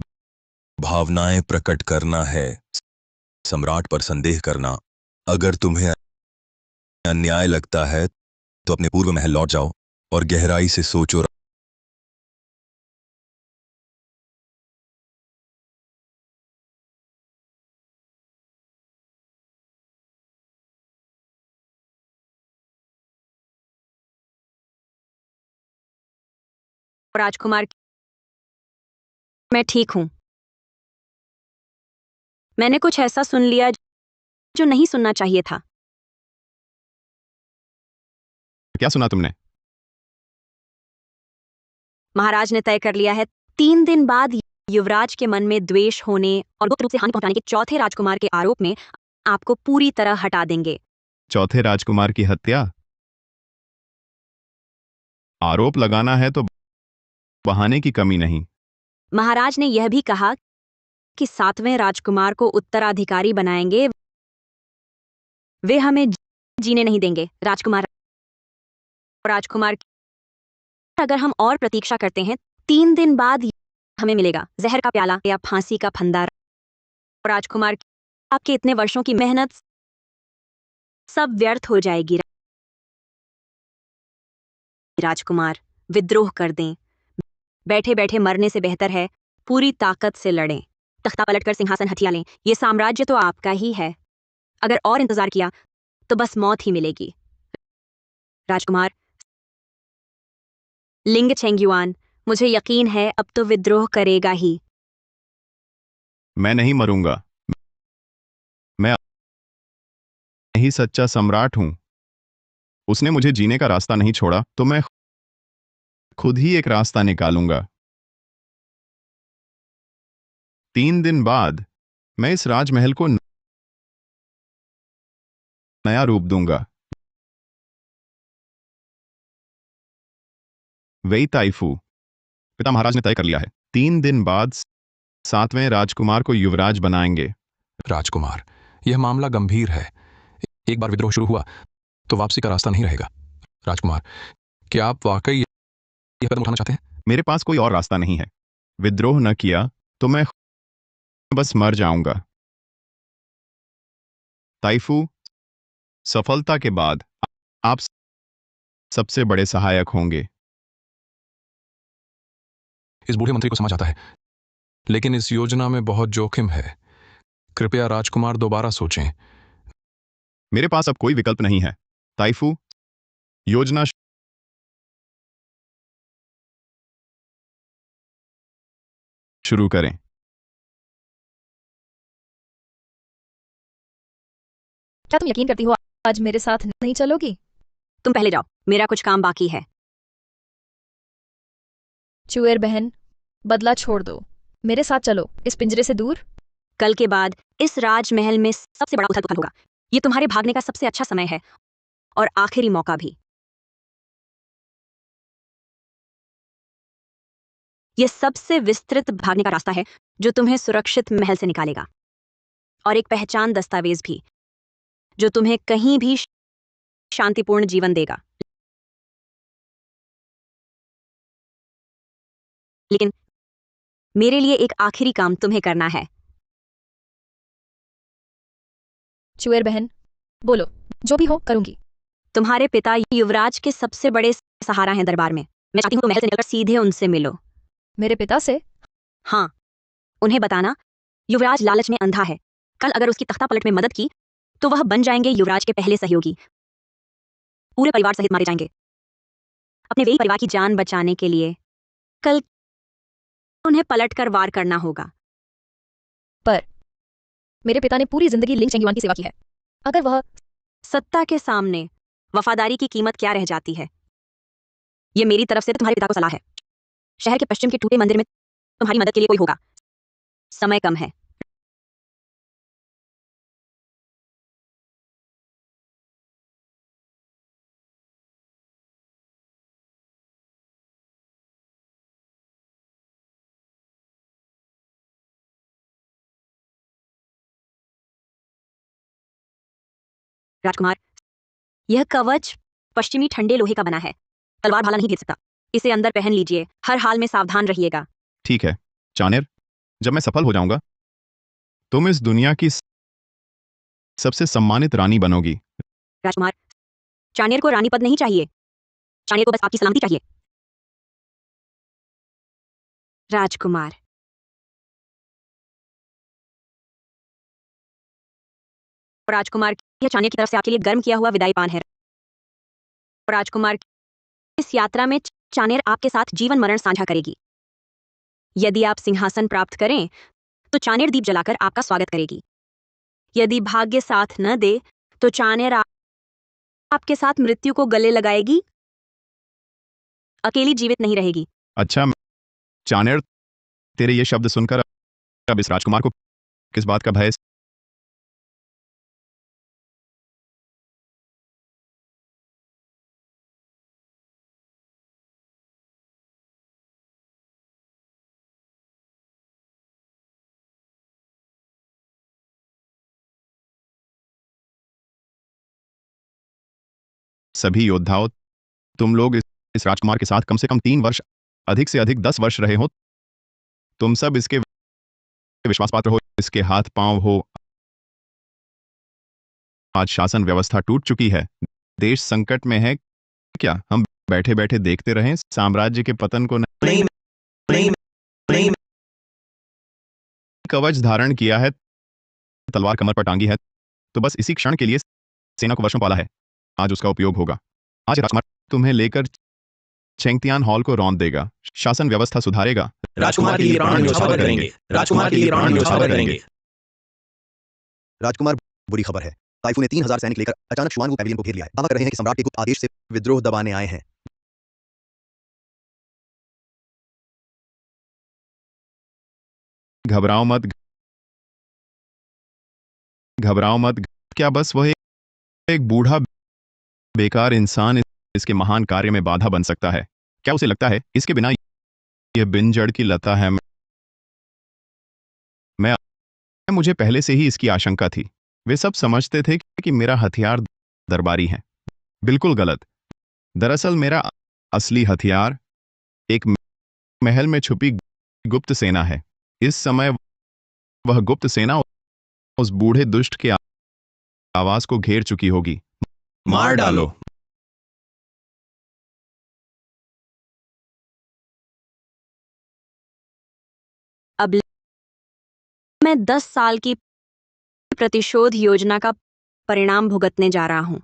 भावनाएं प्रकट करना है, सम्राट पर संदेह करना। अगर तुम्हें अन्याय लगता है तो अपने पूर्व महल लौट जाओ और गहराई से सोचो। राजकुमार, मैं ठीक हूं। मैंने कुछ ऐसा सुन लिया जो नहीं सुनना चाहिए था। क्या सुना तुमने? महाराज ने तय कर लिया है 3 दिन बाद युवराज के मन में द्वेष होने और गुप्त रूप से हानि पहुंचाने के चौथे राजकुमार के आरोप में आपको पूरी तरह हटा देंगे। चौथे राजकुमार की हत्या? आरोप लगाना है तो बहाने की कमी नहीं। महाराज ने यह भी कहा कि 7वें राजकुमार को उत्तराधिकारी बनाएंगे, वे हमें जीने नहीं देंगे। राजकुमार, अगर हम और प्रतीक्षा करते हैं, 3 दिन बाद हमें मिलेगा जहर का प्याला या फांसी का फंदा। राजकुमार, आपके इतने वर्षों की मेहनत सब व्यर्थ हो जाएगी। राजकुमार, विद्रोह कर दें। बैठे बैठे मरने से बेहतर है पूरी ताकत से लड़ें। तख्ता पलटकर सिंहासन हथिया लें। यह साम्राज्य तो आपका ही है। अगर और इंतजार किया तो बस मौत ही मिलेगी। राजकुमार, लिंग चेंगयुआन, मुझे यकीन है अब तो विद्रोह करेगा ही। मैं नहीं मरूंगा। मैं ही सच्चा सम्राट हूं। उसने मुझे जीने का रास्ता नहीं छोड़ा, तो मैं खुद ही एक रास्ता निकालूंगा। 3 दिन बाद मैं इस राजमहल को नया रूप दूंगा। वही ताइफू, पिता महाराज ने तय कर लिया है। 3 दिन बाद 7वें राजकुमार को युवराज बनाएंगे। राजकुमार, यह मामला गंभीर है। एक बार विद्रोह शुरू हुआ तो वापसी का रास्ता नहीं रहेगा। राजकुमार, क्या आप वाकई यह कदम उठाना चाहते हैं? मेरे पास कोई और रास्ता नहीं है। विद्रोह न किया तो मैं बस मर जाऊंगा। ताइफू, सफलता के बाद आप सबसे बड़े सहायक होंगे। इस बूढ़े मंत्री को समझ आता है, लेकिन इस योजना में बहुत जोखिम है। कृपया राजकुमार दोबारा सोचें। मेरे पास अब कोई विकल्प नहीं है। ताइफू, योजना शुरू करें। क्या तुम यकीन करती हो आज मेरे साथ नहीं चलोगी? तुम पहले जाओ, मेरा कुछ काम बाकी है। चुएर बहन, बदला छोड़ दो। मेरे साथ चलो, इस पिंजरे से दूर। कल के बाद इस राजमहल में सबसे बड़ा उथल पुथल होगा। ये तुम्हारे भागने का सबसे अच्छा समय है और आखिरी मौका भी। यह सबसे विस्तृत भागने का रास्ता है जो तुम्हें सुरक्षित महल से निकालेगा, और एक पहचान दस्तावेज भी जो तुम्हें कहीं भी शांतिपूर्ण जीवन देगा। लेकिन मेरे लिए एक आखिरी काम तुम्हें करना है। चुएर बहन, बोलो, जो भी हो करूंगी। तुम्हारे पिता युवराज के सबसे बड़े सहारा हैं दरबार में। मैं चाहती हूँ तुम महल से निकलकर सीधे उनसे मिलो। मेरे पिता से? हाँ, उन्हें बताना युवराज लालच में अंधा है। कल अगर उसकी तख्ता पलट में मदद की तो वह बन जाएंगे युवराज के पहले सहयोगी। पूरे परिवार सहित मारे जाएंगे। अपने वेई परिवार की जान बचाने के लिए कल उन्हें पलटकर वार करना होगा। पर मेरे पिता ने पूरी जिंदगी लिंग चेंगयुआन की सेवा की है। अगर वह सत्ता के सामने वफादारी की कीमत क्या रह जाती है? यह मेरी तरफ से तुम्हारे पिता को सलाह है। शहर के पश्चिम के टूटे मंदिर में तुम्हारी मदद के लिए कोई होगा। समय कम है। राजकुमार, यह कवच पश्चिमी ठंडे लोहे का बना है। तलवार भाला नहीं भेज सकता। इसे अंदर पहन लीजिए। हर हाल में सावधान रहिएगा। ठीक है चानेर, जब मैं सफल हो जाऊंगा तुम इस दुनिया की सबसे सम्मानित रानी बनोगी। राजकुमार, चाणेर को रानी पद नहीं चाहिए। चाणेर को बस आपकी सलामती चाहिए। राजकुमार, राजकुमार, यह चाणेर की तरफ से आपके लिए गर्म किया हुआ विदाई पान है। राजकुमार, इस यात्रा में चाणेर आपके साथ जीवन मरण साझा करेगी। यदि आप सिंहासन प्राप्त करें तो चाणेर दीप जलाकर आपका स्वागत करेगी। यदि भाग्य साथ न दे तो चाणेर आपके साथ मृत्यु को गले लगाएगी। अकेली जीवित नहीं रहेगी। अच्छा चानेर, तेरे ये शब्द सुनकर अब इस राजकुमार को किस बात का भय सभी योद्धाओं, तुम लोग इस राजकुमार के साथ कम से कम 3 वर्ष, अधिक से अधिक 10 वर्ष रहे हो। तुम सब इसके विश्वास पात्र हो, इसके हाथ पांव हो। आज शासन व्यवस्था टूट चुकी है, देश संकट में है। क्या हम बैठे बैठे देखते रहें साम्राज्य के पतन को? नहीं, नहीं, नहीं। कवच धारण किया है, तलवार कमर पर टांगी है, तो बस इसी क्षण के लिए सेना को वर्षों पाला है। आज उसका उपयोग होगा। आज राजकुमार तुम्हें लेकर चेंगतियान हॉल को रौंद देगा, शासन व्यवस्था सुधारेगा, राजकुमार के लिए प्राण न्यौछावर करेंगे। राजकुमार के लिए प्राण न्यौछावर करेंगे। राजकुमार, बुरी खबर है। ताइफू ने 3000 सैनिक लेकर अचानक शुआनवू पैविलियन को घेर लिया है। दावा कर रहे हैं कि सम्राट के गुप्त आदेश से विद्रोह दबाने आए हैं। घबराओ मत, घबराओ मत। क्या बस वह एक बूढ़ा बेकार इंसान इसके महान कार्य में बाधा बन सकता है? क्या उसे लगता है इसके बिना यह बिन जड़ की लता है? मुझे पहले से ही इसकी आशंका थी। वे सब समझते थे कि मेरा हथियार दरबारी है। बिल्कुल गलत। दरअसल मेरा असली हथियार एक महल में छुपी गुप्त सेना है। इस समय वह गुप्त सेना उस बूढ़े दुष्ट के आवाज को घेर चुकी होगी। मार डालो। अब मैं 10 साल की प्रतिशोध योजना का परिणाम भुगतने जा रहा हूं।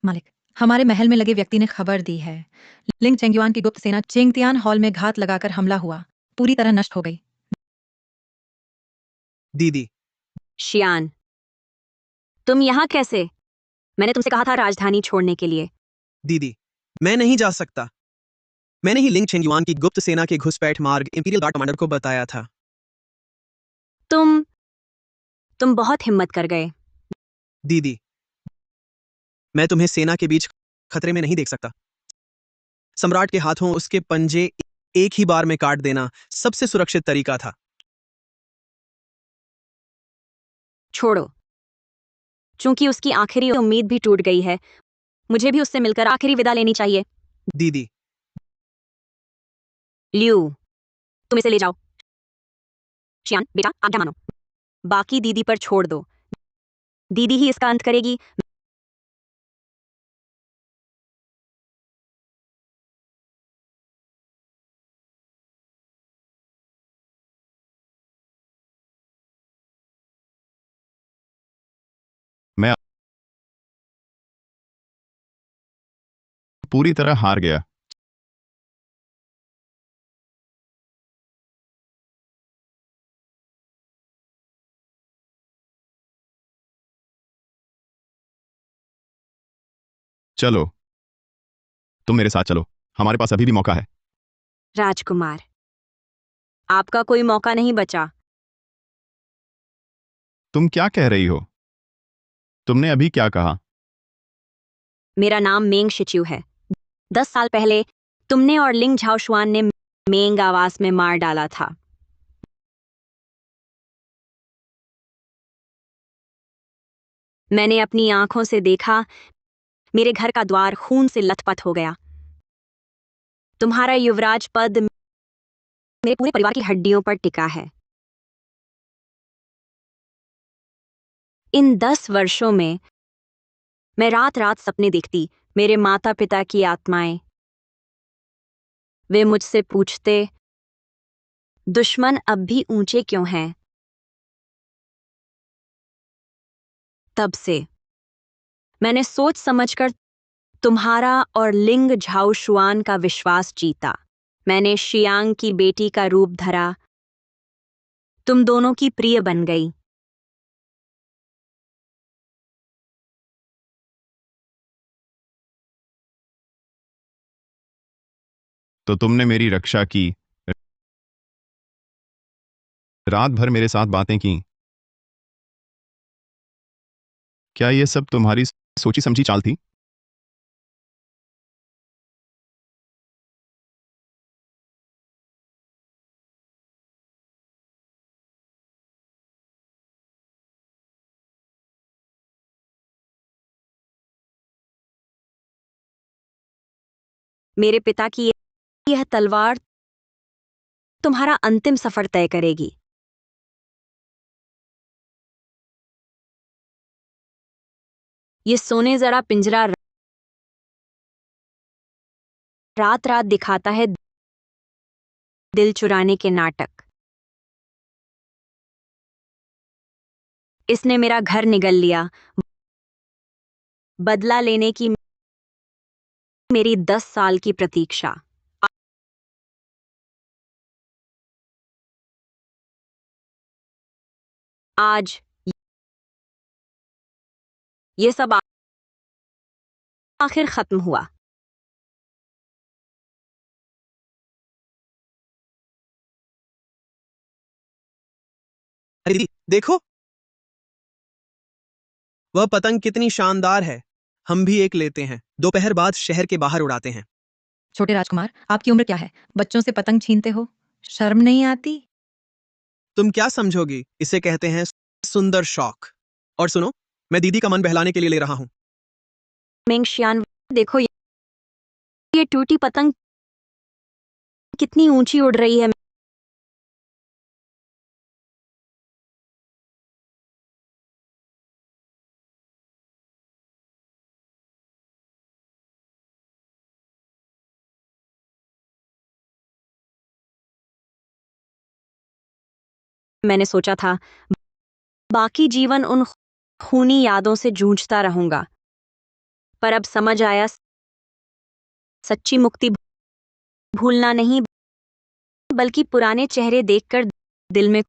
मालिक, हमारे महल में लगे व्यक्ति ने खबर दी है। लिंग चेंगयुआन की गुप्त सेना चेंगतियान हॉल में घात लगाकर हमला हुआ, पूरी तरह नष्ट हो गई। दीदी, शियान, तुम यहाँ कैसे? मैंने तुमसे कहा था राजधानी छोड़ने के लिए। दीदी, मैं नहीं जा सकता। मैंने ही लिंग चेंगयुआन की गुप्त सेना के घुसपैठ मार्ग इंपीरियल गार्ड कमांडर को बताया था। तुम बहुत हिम्मत कर गए। दीदी, मैं तुम्हें सेना के बीच खतरे में नहीं देख सकता। सम्राट के हाथों उसके पंजे एक ही बार में काट देना सबसे सुरक्षित तरीका था। छोड़ो। चूंकि उसकी आखिरी उम्मीद भी टूट गई है, मुझे भी उससे मिलकर आखिरी विदा लेनी चाहिए। दीदी, लियू, तुम इसे ले जाओ। शियान, बेटा, आज्ञा मानो। बाकी दीदी पर छोड़ दो। दीदी ही इसका अंत करेगी। मैं पूरी तरह हार गया। चलो, तुम मेरे साथ चलो, हमारे पास अभी भी मौका है। राजकुमार, आपका कोई मौका नहीं बचा। तुम क्या कह रही हो? तुमने अभी क्या कहा? मेरा नाम मेंग शिच्यू है। 10 साल पहले तुमने और लिंग झाओशुआन ने मेंग आवास में मार डाला था। मैंने अपनी आंखों से देखा, मेरे घर का द्वार खून से लथपथ हो गया। तुम्हारा युवराज पद मेरे पूरे परिवार की हड्डियों पर टिका है। इन 10 वर्षों में मैं रात रात सपने देखती, मेरे माता पिता की आत्माएं। वे मुझसे पूछते, दुश्मन अब भी ऊंचे क्यों हैं? तब से मैंने सोच समझकर तुम्हारा और लिंग झाओशुआन का विश्वास जीता। मैंने शियांग की बेटी का रूप धरा, तुम दोनों की प्रिय बन गई। तो तुमने मेरी रक्षा की, रात भर मेरे साथ बातें की। क्या ये सब तुम्हारी सोची समझी चाल थी? मेरे पिता की यह तलवार तुम्हारा अंतिम सफर तय करेगी। ये सोने जरा पिंजरा रात रात दिखाता है दिल चुराने के नाटक। इसने मेरा घर निगल लिया। बदला लेने की मेरी 10 साल की प्रतीक्षा। आज ये सब आखिर खत्म हुआ। अरे दीदी, देखो वह पतंग कितनी शानदार है। हम भी एक लेते हैं। दोपहर बाद शहर के बाहर उड़ाते हैं। छोटे राजकुमार, आपकी उम्र क्या है? बच्चों से पतंग छीनते हो, शर्म नहीं आती? तुम क्या समझोगी? इसे कहते हैं सुंदर शौक। और सुनो, मैं दीदी का मन बहलाने के लिए ले रहा हूं। मेंगशियान, देखो ये टूटी पतंग कितनी ऊंची उड़ रही है। मैंने सोचा था बाकी जीवन उन खूनी यादों से जूझता रहूंगा, पर अब समझ आया सच्ची मुक्ति भूलना नहीं, बल्कि पुराने चेहरे देखकर दिल में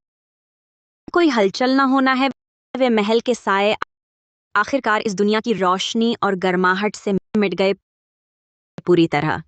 कोई हलचल ना होना है। वे महल के साए आखिरकार इस दुनिया की रोशनी और गर्माहट से मिट गए पूरी तरह।